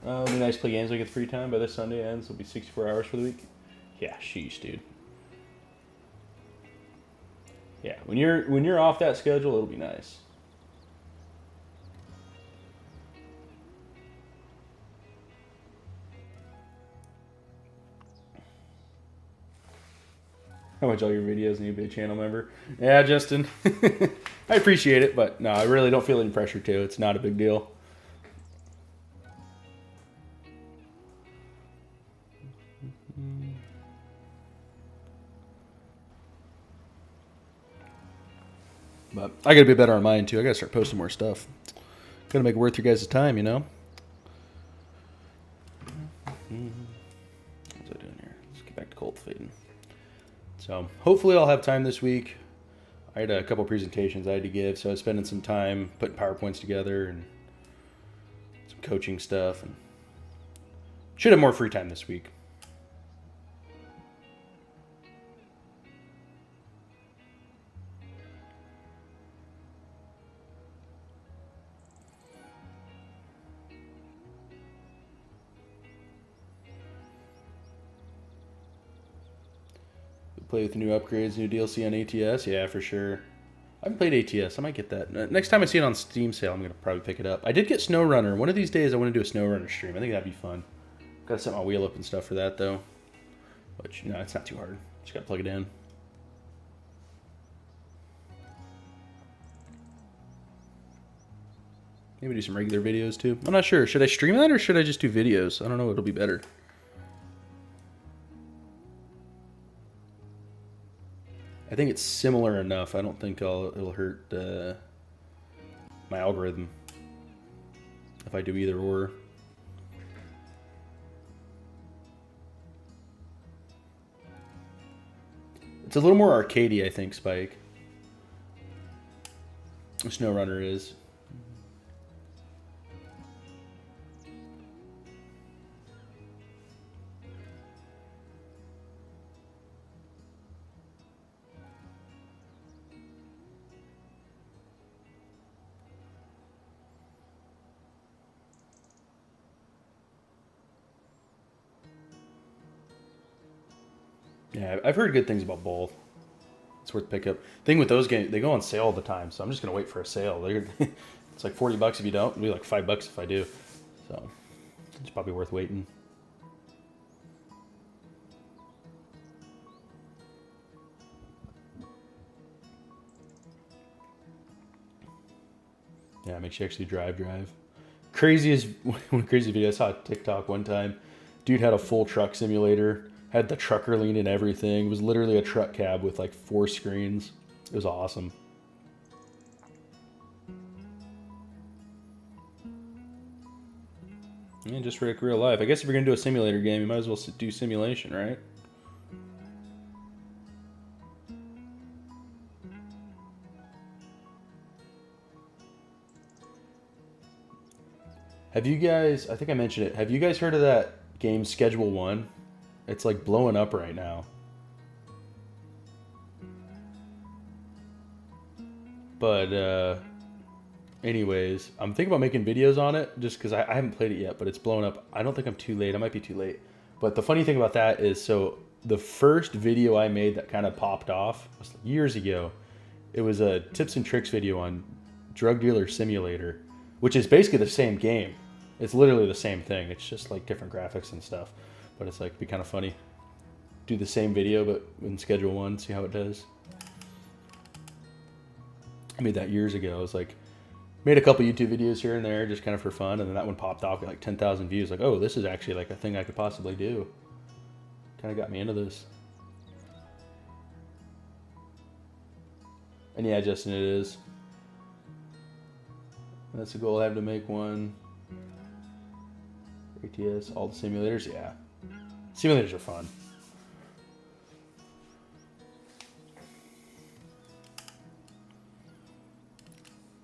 It'll be nice to play games when I get the free time. By this Sunday ends, it'll be 64 hours for the week. Yeah, sheesh, dude. Yeah, when you're off that schedule, it'll be nice. How much all your videos need to be a channel member? Yeah, Justin. I appreciate it, but no, I really don't feel any pressure to. It's not a big deal. But I gotta be better on mine too. I gotta start posting more stuff. Gotta make it worth your guys' time, you know? What's I doing here? Let's get back to cultivating. So hopefully I'll have time this week. I had a couple presentations I had to give, so I was spending some time putting PowerPoints together and some coaching stuff, and should have more free time this week. Play with the new upgrades, new DLC on ATS. Yeah, for sure. I haven't played ATS. I might get that. Next time I see it on Steam sale, I'm going to probably pick it up. I did get SnowRunner. One of these days, I want to do a SnowRunner stream. I think that'd be fun. Got to set my wheel up and stuff for that, though. But, no, it's not too hard. Just got to plug it in. Maybe do some regular videos, too. I'm not sure. Should I stream that, or should I just do videos? I don't know what'll be better. I think it's similar enough. I don't think it'll hurt my algorithm if I do either or. It's a little more arcadey, I think, Spike. SnowRunner is. Yeah, I've heard good things about both. It's worth pick up. Thing with those games, they go on sale all the time, so I'm just gonna wait for a sale. It's like $40 if you don't. It'll be like $5 if I do. So it's probably worth waiting. Yeah, make sure you actually drive. Craziest one crazy video I saw on TikTok one time. Dude had a full truck simulator. Had the trucker lean and everything. It was literally a truck cab with like 4 screens. It was awesome. Yeah, just like real life. I guess if you're gonna do a simulator game, you might as well do simulation, right? Have you guys, I think I mentioned it, have you guys heard of that game Schedule 1? It's like blowing up right now. But, anyways, I'm thinking about making videos on it just because I haven't played it yet, but it's blowing up. I don't think I'm too late. I might be too late. But the funny thing about that is, so the first video I made that kind of popped off was years ago. It was a tips and tricks video on Drug Dealer Simulator, which is basically the same game. It's literally the same thing. It's just like different graphics and stuff. But it's like, be kind of funny. Do the same video, but in Schedule 1, see how it does. I made that years ago. I was like, made a couple YouTube videos here and there just kind of for fun. And then that one popped off, got like 10,000 views. Like, oh, this is actually like a thing I could possibly do. Kind of got me into this. And yeah, Justin, it is. That's the goal. I have to make one. ATS, all the simulators, yeah. Simulators are fun.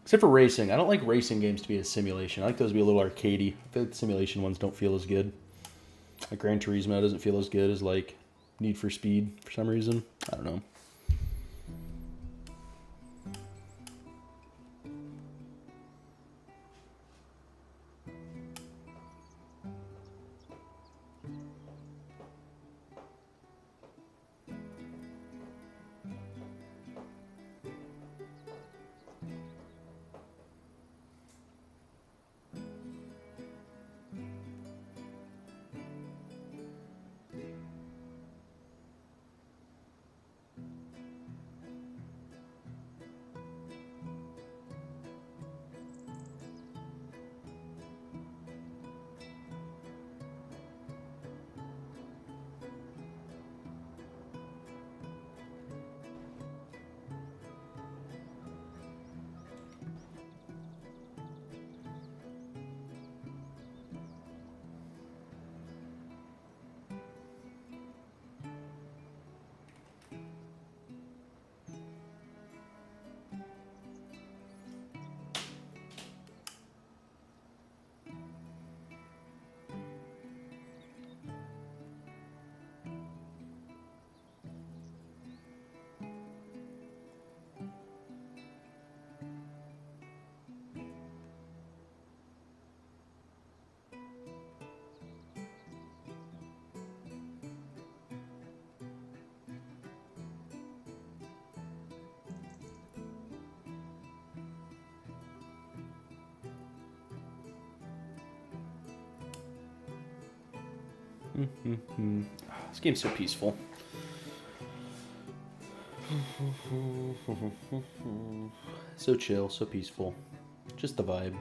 Except for racing. I don't like racing games to be a simulation. I like those to be a little arcadey. I feel like the simulation ones don't feel as good. Like Gran Turismo doesn't feel as good as like Need for Speed for some reason. I don't know. This game's so peaceful. So chill, so peaceful. Just the vibe.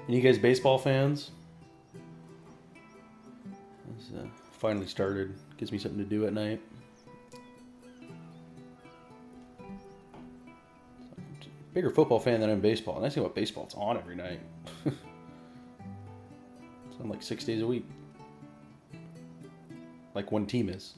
And you guys baseball fans? It's finally started. Gives me something to do at night. Bigger football fan than I'm baseball, and I see what baseball's on every night. It's on like 6 days a week. Like one team is.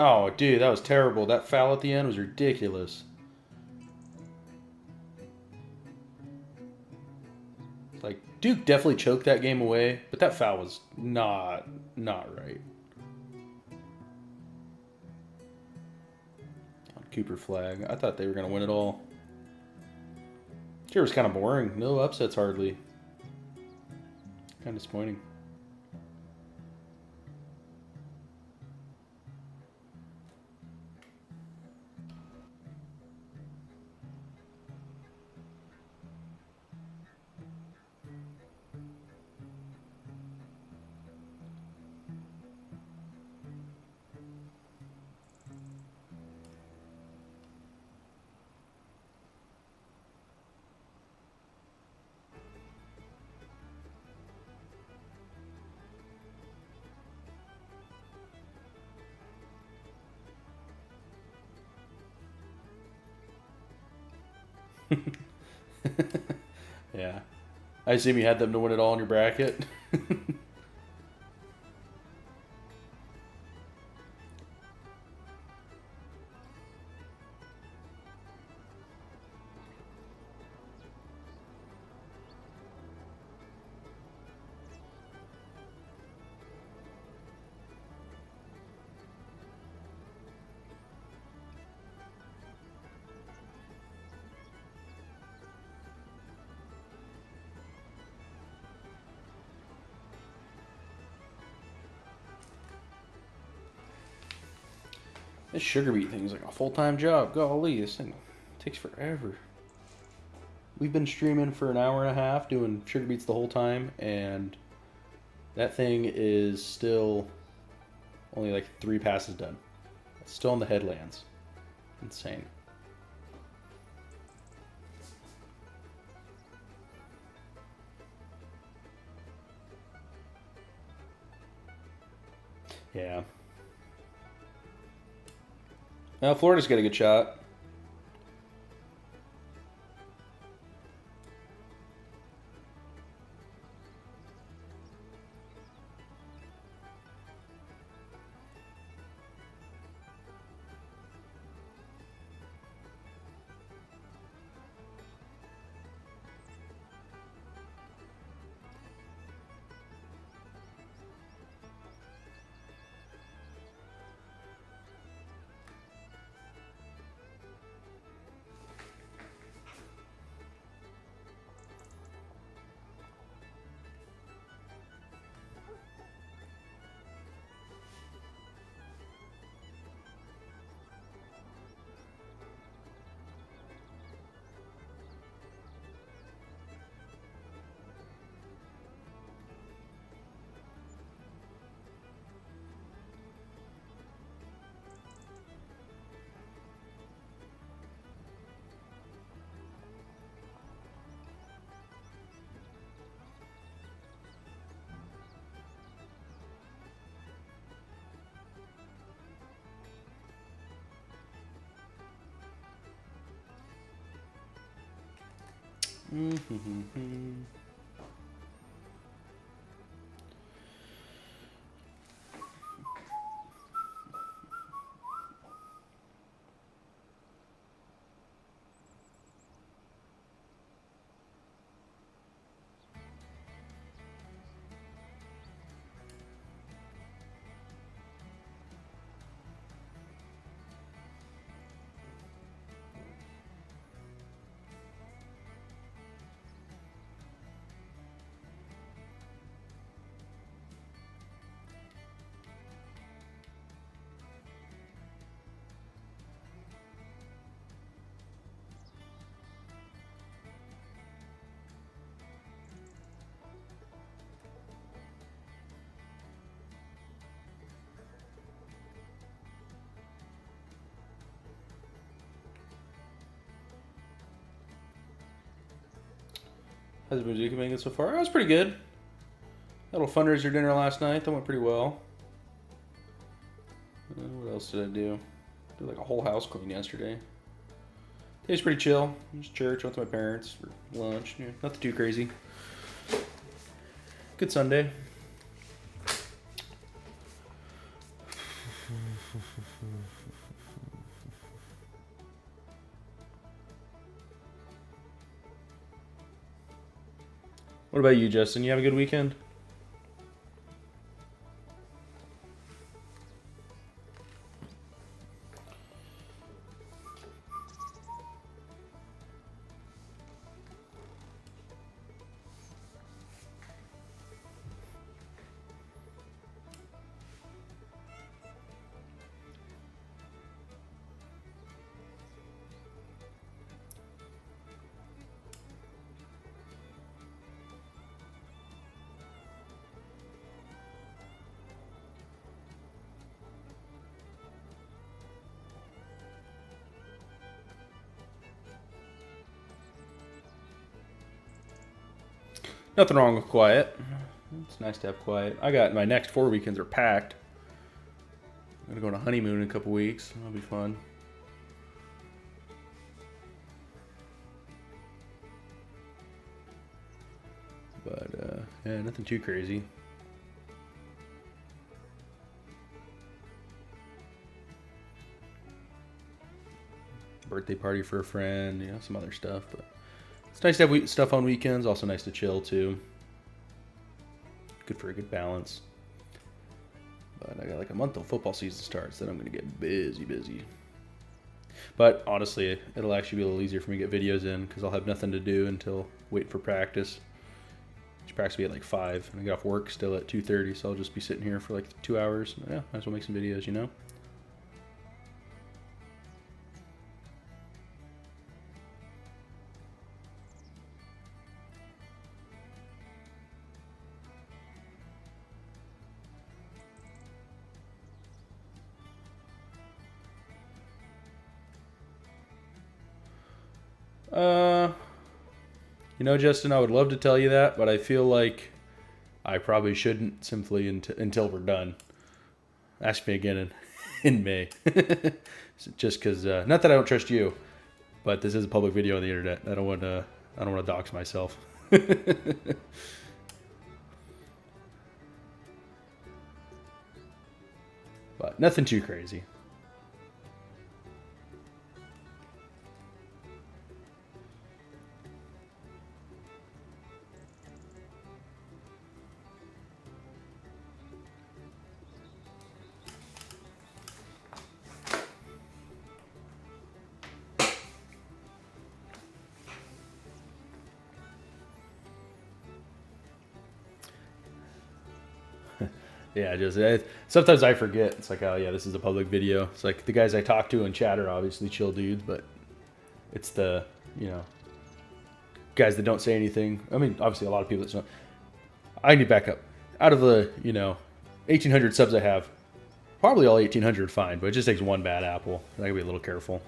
Oh, dude, that was terrible. That foul at the end was ridiculous. Like, Duke definitely choked that game away, but that foul was not right. On Cooper flag. I thought they were going to win it all. Sure, it was kind of boring. No upsets hardly. Kind of disappointing. Yeah. I assume you had them to win it all in your bracket. This sugar beet thing is like a full-time job. Golly, this thing takes forever. We've been streaming for an hour and a half, doing sugar beets the whole time, and that thing is still only like 3 passes done. It's still in the headlands. Insane. Yeah. Now Florida's got a good shot. How's the music making it so far? That was pretty good. Little fundraiser dinner last night. That went pretty well. What else did I do? Did like a whole house clean yesterday. Today's pretty chill. Just church. Went to my parents for lunch. Yeah, nothing too crazy. Good Sunday. What about you, Justin? You have a good weekend? Nothing wrong with quiet. It's nice to have quiet. I got my next 4 weekends are packed. I'm gonna go on a honeymoon in a couple weeks. That'll be fun. But yeah, nothing too crazy. Birthday party for a friend, you know, some other stuff. But it's nice to have stuff on weekends. Also nice to chill too. Good for a good balance. But I got like a month till football season starts. Then I'm gonna get busy. But honestly, it'll actually be a little easier for me to get videos in because I'll have nothing to do until wait for practice. Which practice will be at like 5, and I get off work still at 2:30, so I'll just be sitting here for like 2 hours. Yeah, might as well make some videos, you know. You know, Justin, I would love to tell you that, but I feel like I probably shouldn't simply until we're done. Ask me again in May. Just because, not that I don't trust you, but this is a public video on the internet. I don't want to dox myself. But nothing too crazy. Yeah, sometimes I forget. It's like, oh yeah, this is a public video. It's like the guys I talk to in chat are obviously chill dudes, but it's the, you know, guys that don't say anything. I mean, obviously a lot of people that don't. I need to back up. Out of the, you know, 1,800 subs I have, probably all 1,800 fine, but it just takes one bad apple. I gotta be a little careful.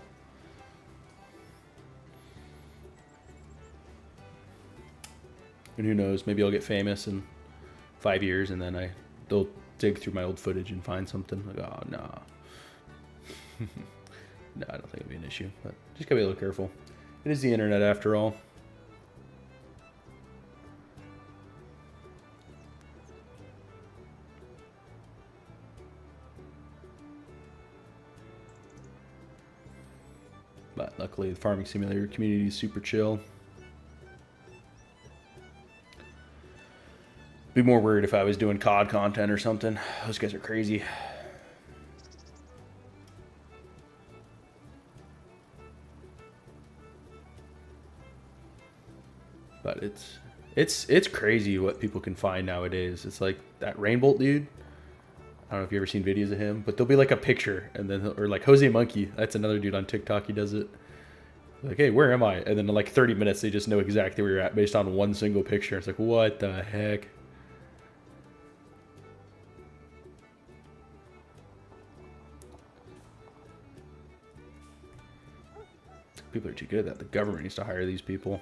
And who knows, maybe I'll get famous in 5 years, and then they'll dig through my old footage and find something. Like, oh, no. No, I don't think it'll be an issue, but just gotta be a little careful. It is the internet after all. But luckily, the farming simulator community is super chill. Be more worried if I was doing COD content or something. Those guys are crazy. But it's crazy what people can find nowadays. It's like that Rainbolt dude. I don't know if you've ever seen videos of him, but there'll be like a picture, and then or like Jose Monkey. That's another dude on TikTok. He does it. Like, hey, where am I? And then in like 30 minutes, they just know exactly where you're at based on one single picture. It's like, what the heck? People are too good at that. The government needs to hire these people.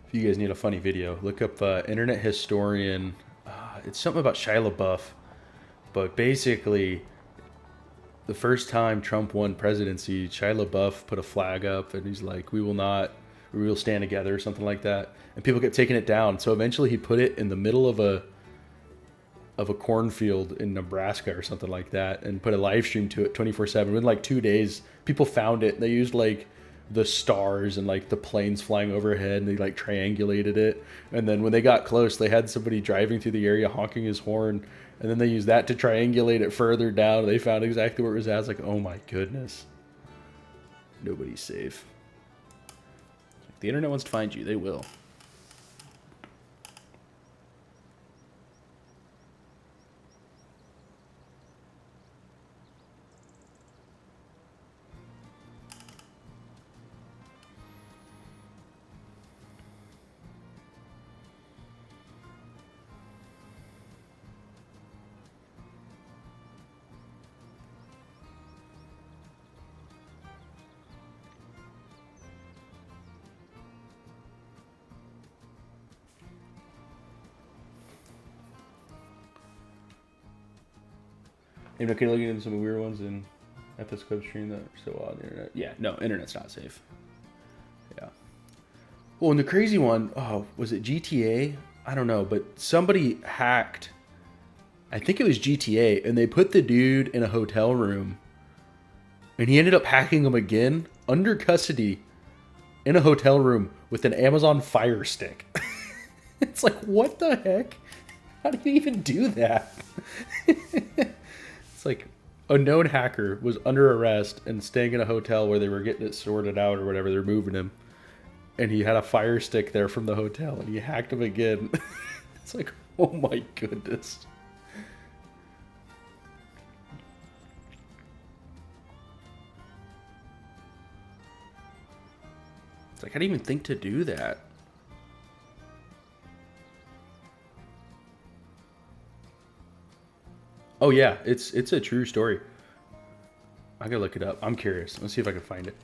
If you guys need a funny video, look up Internet Historian. It's something about Shia LaBeouf. But basically, the first time Trump won presidency, Shia LaBeouf put a flag up, and he's like, we will stand together, or something like that. And people kept taking it down. So eventually he put it in the middle of a cornfield in Nebraska or something like that, and put a live stream to it 24/7. Within like 2 days, people found it. They used like the stars and like the planes flying overhead, and they like triangulated it. And then when they got close, they had somebody driving through the area honking his horn, and then they used that to triangulate it further down. They found exactly where it was at. It's like, oh my goodness. Nobody's safe. If the internet wants to find you, they will. And okay, looking into some weird ones in FS Club stream that are so odd on the internet. Yeah, no, internet's not safe. Yeah. Well, and the crazy one, oh, was it GTA? I don't know, but somebody hacked. I think it was GTA, and they put the dude in a hotel room, and he ended up hacking him again under custody in a hotel room with an Amazon Fire Stick. It's like, what the heck? How do you even do that? It's like a known hacker was under arrest and staying in a hotel where they were getting it sorted out or whatever. They're moving him. And he had a Fire Stick there from the hotel, and he hacked him again. It's like, oh my goodness. It's like, I didn't even think to do that. Oh yeah, it's a true story. I gotta look it up. I'm curious. Let's see if I can find it.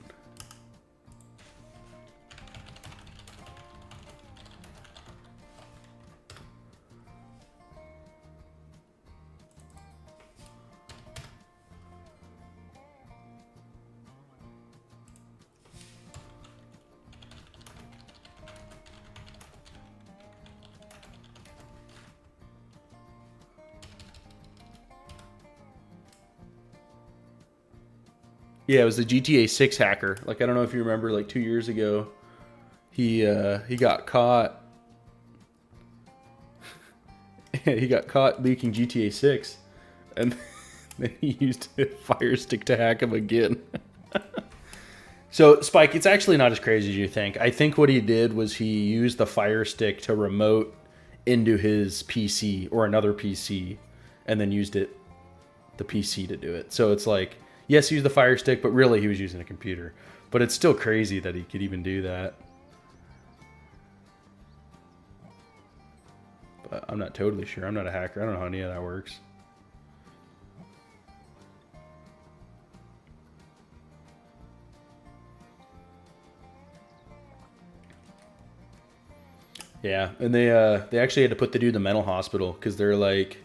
Yeah, it was the GTA 6 hacker. Like, I don't know if you remember, like 2 years ago, he got caught. He got caught leaking GTA 6, and then he used a Fire Stick to hack him again. So, Spike, it's actually not as crazy as you think. I think what he did was he used the Fire Stick to remote into his PC or another PC, and then used the PC to do it. So it's like, yes, he used the Fire Stick, but really he was using a computer. But it's still crazy that he could even do that. But I'm not totally sure. I'm not a hacker. I don't know how any of that works. Yeah, and they actually had to put the dude in the mental hospital because they're like,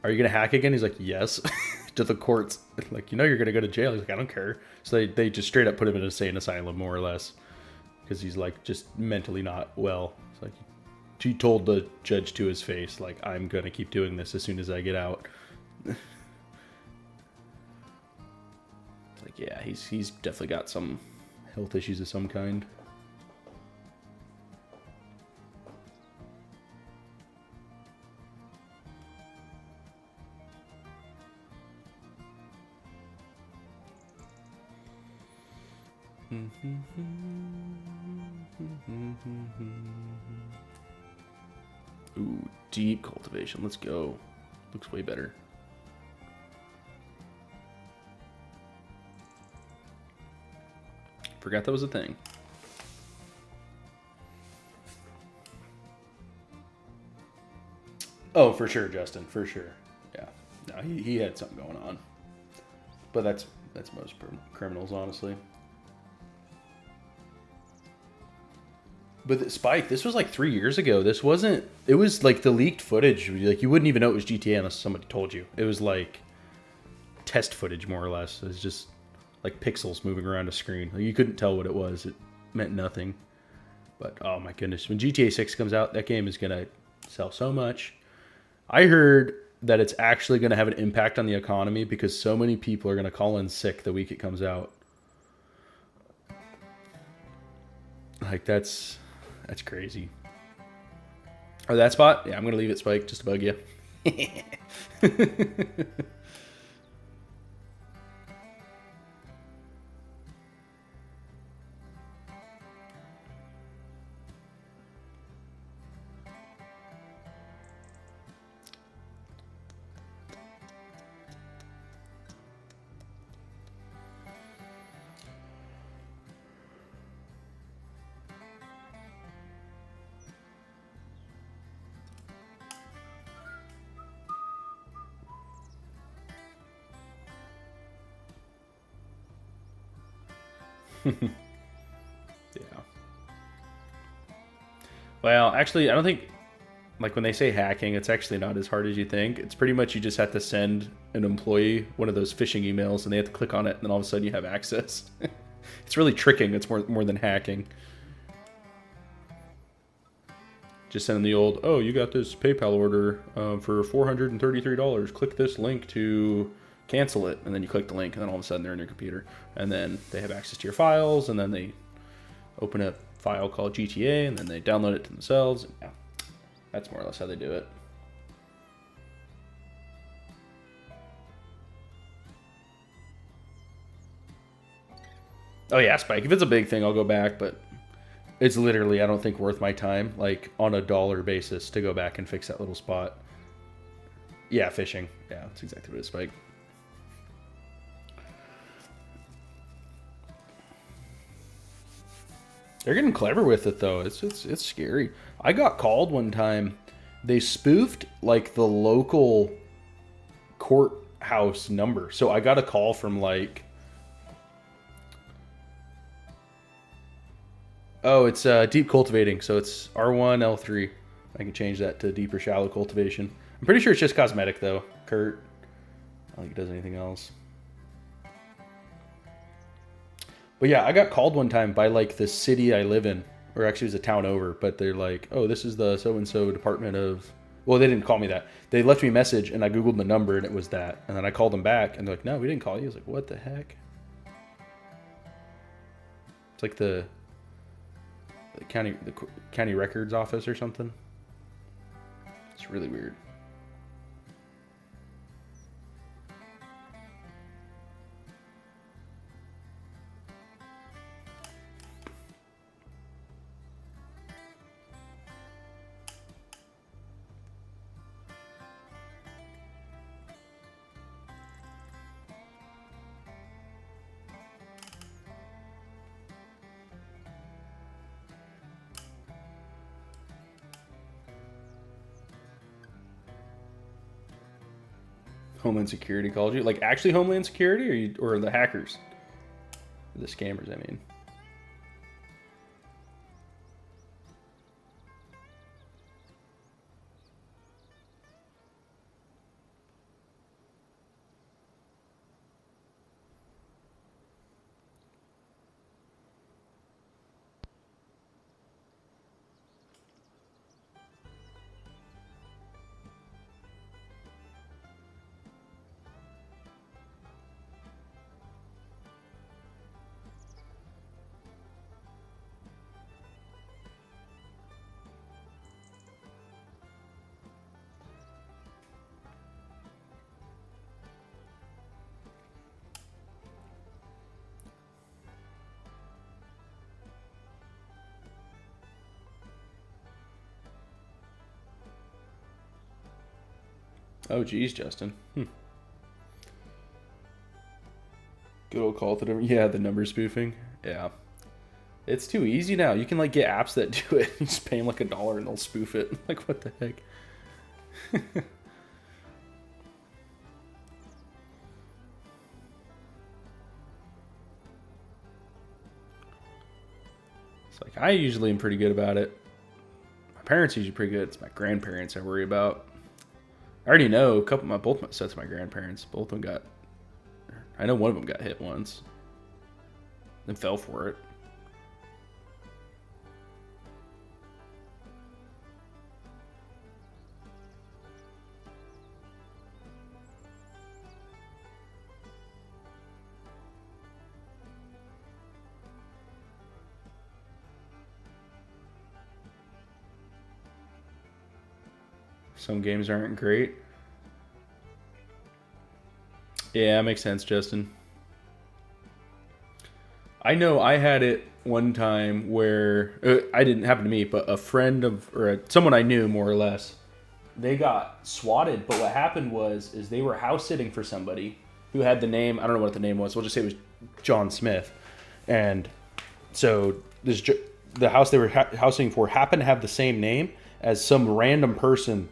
"Are you gonna hack again?" He's like, "Yes." To the courts, like, you know, you're gonna go to jail. He's like, "I don't care." So they just straight up put him in an insane asylum, more or less, because he's like just mentally not well. It's like he told the judge to his face, like, "I'm gonna keep doing this as soon as I get out." It's like, yeah, he's definitely got some health issues of some kind. Ooh, deep cultivation. Let's go. Looks way better. Forgot that was a thing. Oh, for sure, Justin. For sure. Yeah. No, he had something going on. But that's most criminals, honestly. But Spike, this was like 3 years ago. This wasn't. It was like the leaked footage. Like, you wouldn't even know it was GTA unless somebody told you. It was like test footage, more or less. It was just like pixels moving around a screen. Like, you couldn't tell what it was. It meant nothing. But oh my goodness, when GTA 6 comes out, that game is gonna sell so much. I heard that it's actually gonna have an impact on the economy because so many people are gonna call in sick the week it comes out. Like, that's crazy. Oh, that spot? Yeah, I'm going to leave it, Spike, just to bug you. Yeah. Well, actually, I don't think like when they say hacking, it's actually not as hard as you think. It's pretty much you just have to send an employee one of those phishing emails, and they have to click on it, and then all of a sudden you have access. It's really tricking. It's more than hacking. Just send them the old, oh, you got this PayPal order for $433. Click this link to cancel it, and then you click the link, and then all of a sudden they're in your computer, and then they have access to your files, and then they open a file called GTA, and then they download it to themselves. And yeah, that's more or less how they do it. Oh yeah, Spike. If it's a big thing, I'll go back, but it's literally, I don't think, worth my time, like on a dollar basis, to go back and fix that little spot. Yeah, phishing. Yeah, that's exactly what it is, Spike. They're getting clever with it, though. It's scary. I got called one time. They spoofed, like, the local courthouse number. So I got a call from, like... Oh, it's deep cultivating. So it's R1, L3. I can change that to deep or shallow cultivation. I'm pretty sure it's just cosmetic, though. Kurt. I don't think it does anything else. But yeah, I got called one time by like the city I live in, or actually it was a town over, but they're like, oh, this is the so-and-so department of, well, they didn't call me that. They left me a message and I Googled the number and it was that. And then I called them back and they're like, no, we didn't call you. I was like, what the heck? It's like the county records office or something. It's really weird. Homeland Security called you? Like actually Homeland Security, or the hackers? The scammers, I mean. Oh, geez, Justin. Good old call to the... Yeah, the number spoofing. Yeah. It's too easy now. You can, like, get apps that do it. You just pay them, like, $1 and they'll spoof it. Like, what the heck? It's like, I usually am pretty good about it. My parents are usually pretty good. It's my grandparents I worry about. I already know both my sets of my grandparents. Both of them got, I know one of them got hit once. Then fell for it. Some games aren't great. Yeah, that makes sense, Justin. I know I had it one time where I didn't happen to me, but a friend of, or someone I knew more or less, they got swatted. But what happened was they were house sitting for somebody who had the name. I don't know what the name was. We'll just say it was John Smith, and so the house they were housing for happened to have the same name as some random person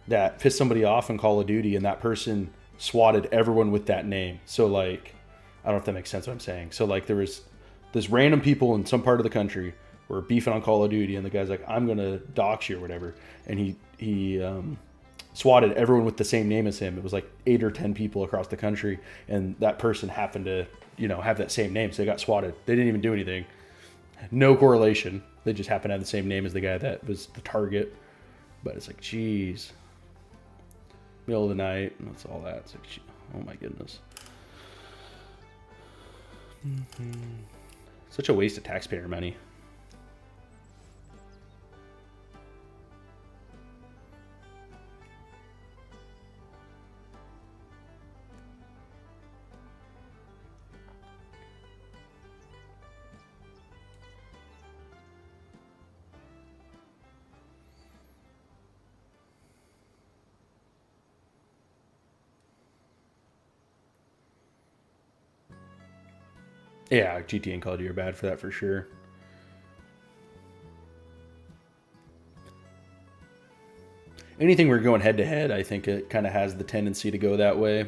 that pissed somebody off in Call of Duty, and that person swatted everyone with that name. So, like, I don't know if that makes sense what I'm saying. So, like, there was this random people in some part of the country were beefing on Call of Duty, and the guy's like, I'm going to dox you or whatever. And he swatted everyone with the same name as him. It was like 8 or 10 people across the country, and that person happened to, you know, have that same name, so they got swatted. They didn't even do anything. No correlation. They just happened to have the same name as the guy that was the target. But it's like, geez. Middle of the night, and that's all that. It's like, oh my goodness. Such a waste of taxpayer money. Yeah, GTA and Call of Duty are bad for that for sure. Anything we're going head to head, I think it kind of has the tendency to go that way.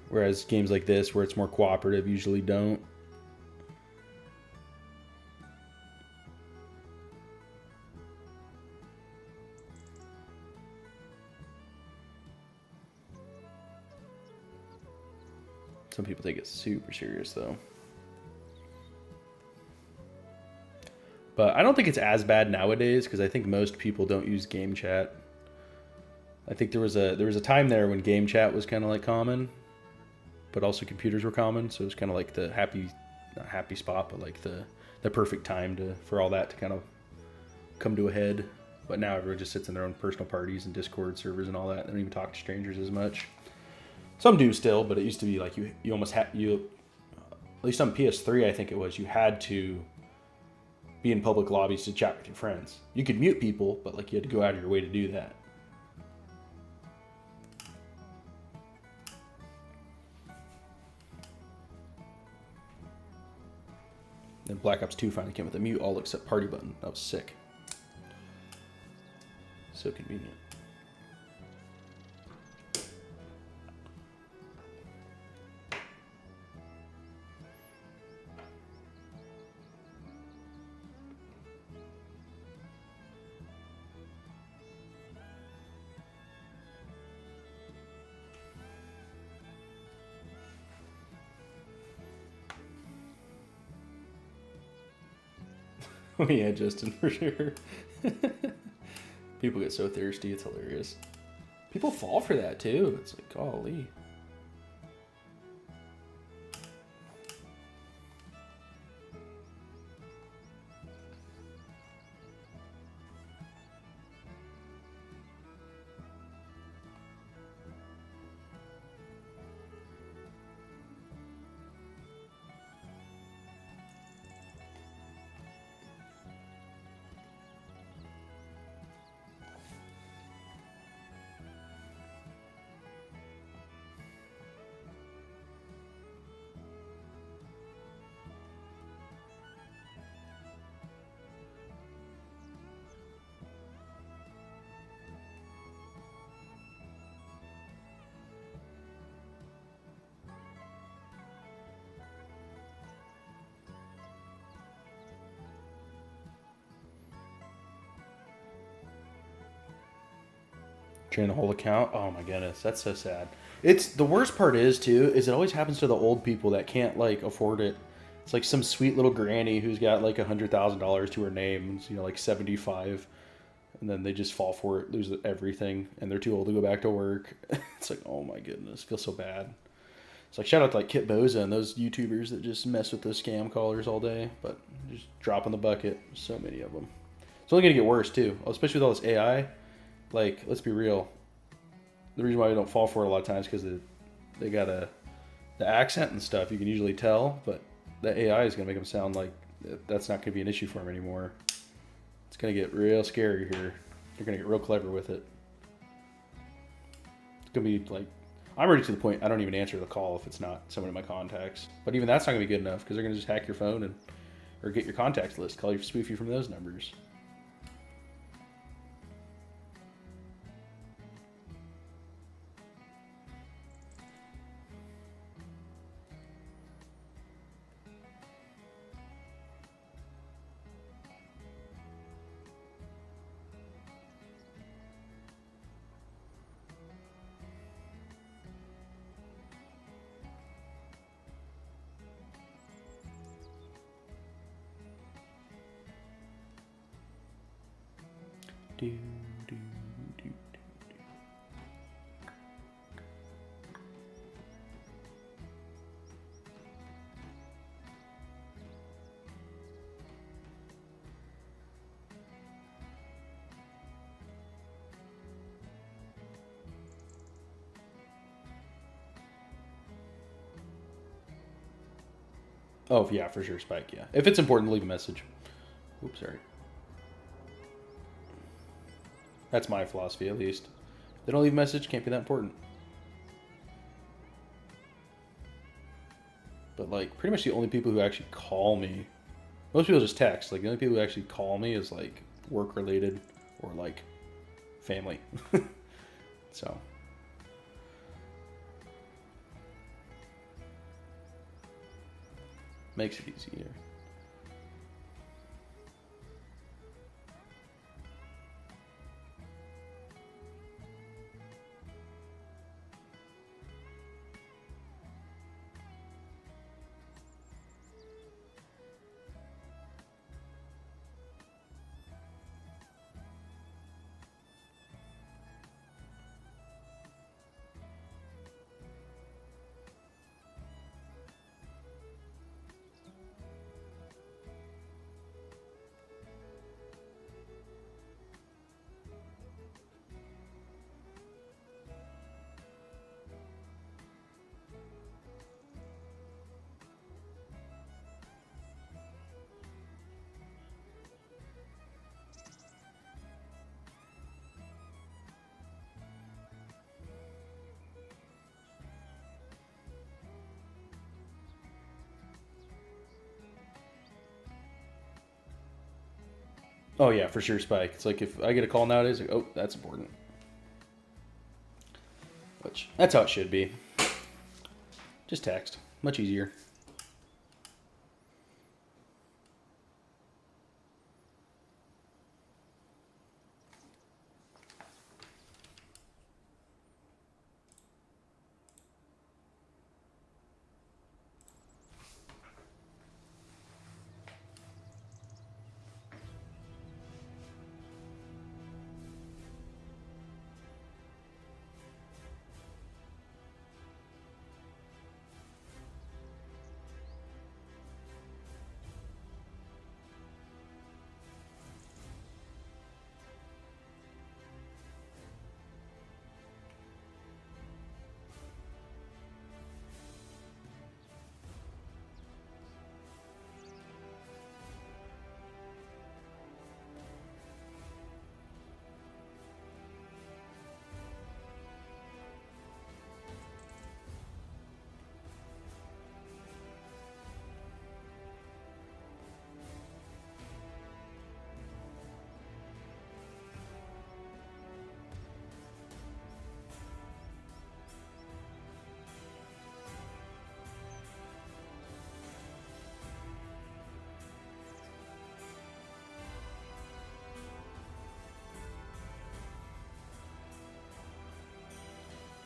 Whereas games like this, where it's more cooperative, usually don't. Some people take it super serious, though. But I don't think it's as bad nowadays, because I think most people don't use game chat. I think there was a time there when game chat was kind of like common, but also computers were common, so it was kind of like the not happy spot, but like the perfect time for all that to kind of come to a head. But now everyone just sits in their own personal parties and Discord servers and all that. They don't even talk to strangers as much. Some do still, but it used to be like you almost had, at least on PS3, I think it was, you had to be in public lobbies to chat with your friends. You could mute people, but like you had to go out of your way to do that. Then Black Ops 2 finally came with a mute all except party button. That was sick. So convenient. Oh yeah, Justin, for sure. People get so thirsty, it's hilarious. People fall for that too. It's like, golly. Drain the whole account. Oh my goodness, that's so sad. It's the worst part is too is it always happens to the old people that can't like afford it. It's like some sweet little granny who's got like $100,000 to her name, you know, like 75, and then they just fall for it, lose everything, and they're too old to go back to work. It's like, oh my goodness, feel so bad. It's like shout out to like Kit Boza and those YouTubers that just mess with those scam callers all day, but just drop in the bucket. So many of them. It's only gonna get worse too, especially with all this AI. Like, let's be real. The reason why we don't fall for it a lot of times is because they got the accent and stuff. You can usually tell, but the AI is going to make them sound like that's not going to be an issue for them anymore. It's going to get real scary here. They're going to get real clever with it. It's going to be like, I'm already to the point I don't even answer the call if it's not someone in my contacts. But even that's not going to be good enough because they're going to just hack your phone or get your contacts list, call you, spoof you from those numbers. Do, do, do. Oh, yeah, for sure, Spike, yeah. If it's important, leave a message. Oops, sorry. That's my philosophy, at least. If they don't leave a message, can't be that important. But, like, pretty much the only people who actually call me... Most people just text. Like, the only people who actually call me is, like, work-related or, like, family. So... makes it easier. Oh, yeah, for sure, Spike. It's like if I get a call nowadays, like, oh, that's important. Which, that's how it should be. Just text. Much easier.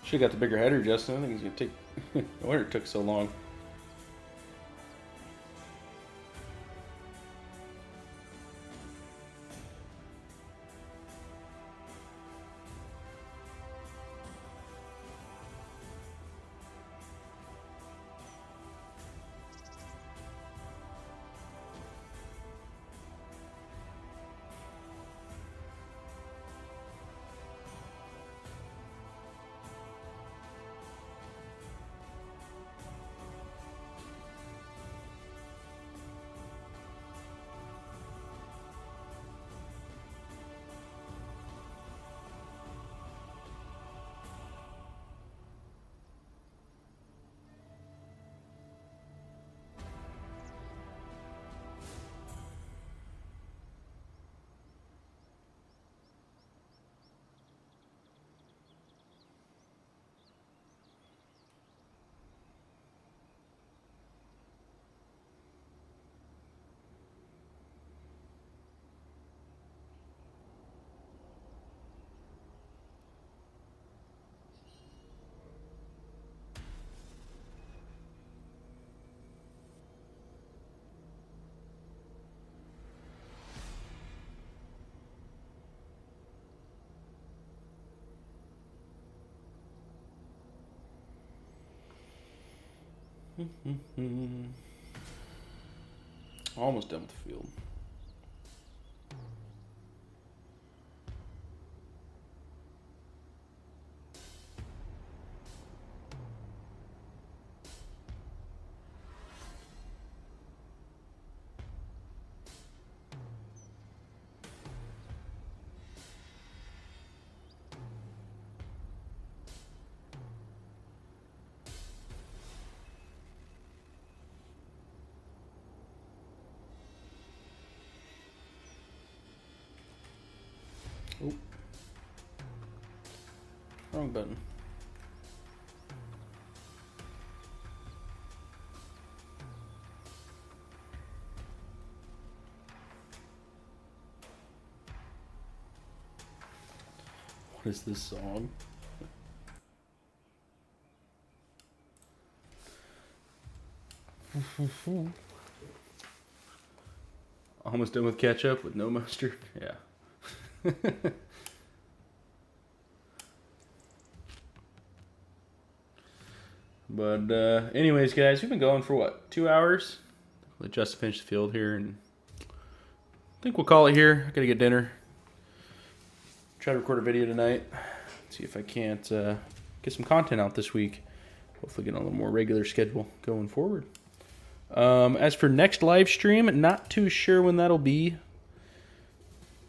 Should have got the bigger header, Justin. I think he's going to take... no wonder it took so long. Almost done with the field. Oh. Wrong button. What is this song? Almost done with ketchup with no mustard. Yeah. But anyways, guys, we've been going for what, 2 hours? Let Justin finish the field here, and I think we'll call it here. I gotta get dinner. Try to record a video tonight. See if I can't get some content out this week. Hopefully get on a little more regular schedule going forward. As for next live stream, not too sure when that'll be.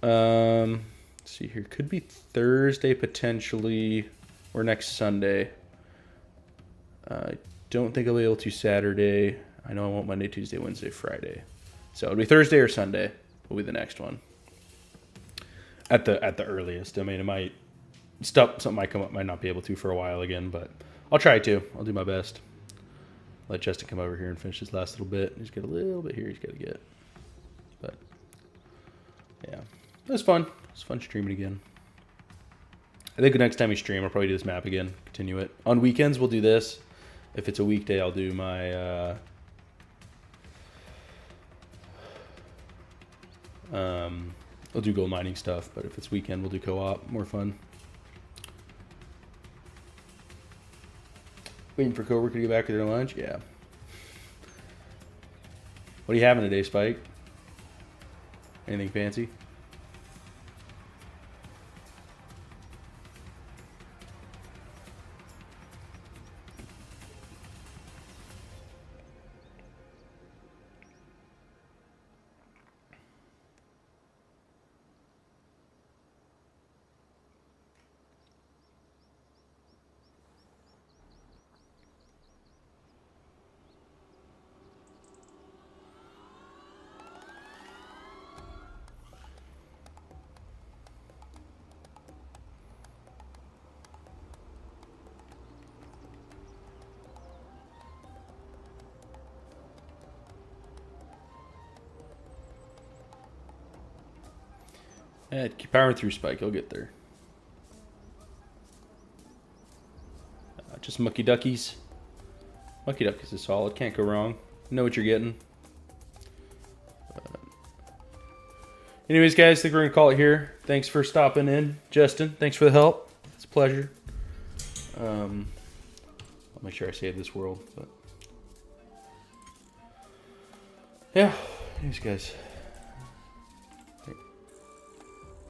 Let's see here. Could be Thursday potentially, or next Sunday. I don't think I'll be able to Saturday. I know I won't Monday, Tuesday, Wednesday, Friday. So it'll be Thursday or Sunday will be the next one. At the earliest. I mean, it might something might come up, might not be able to for a while again, but I'll try to. I'll do my best. Let Justin come over here and finish his last little bit. He's got a little bit here he's got to get. But yeah, it was fun. It was fun streaming again. I think the next time we stream, I'll probably do this map again. Continue it. On weekends, we'll do this. If it's a weekday, I'll do my I'll do gold mining stuff. But if it's weekend, we'll do co-op. More fun. Waiting for coworker to get back to their lunch. Yeah. What are you having today, Spike? Anything fancy? Yeah, keep powering through, Spike. You'll get there. Just Mucky Duckies. Mucky Duckies is solid. Can't go wrong. You know what you're getting. Anyways, guys, I think we're going to call it here. Thanks for stopping in. Justin, thanks for the help. It's a pleasure. I'll make sure I save this world. But yeah, anyways, guys.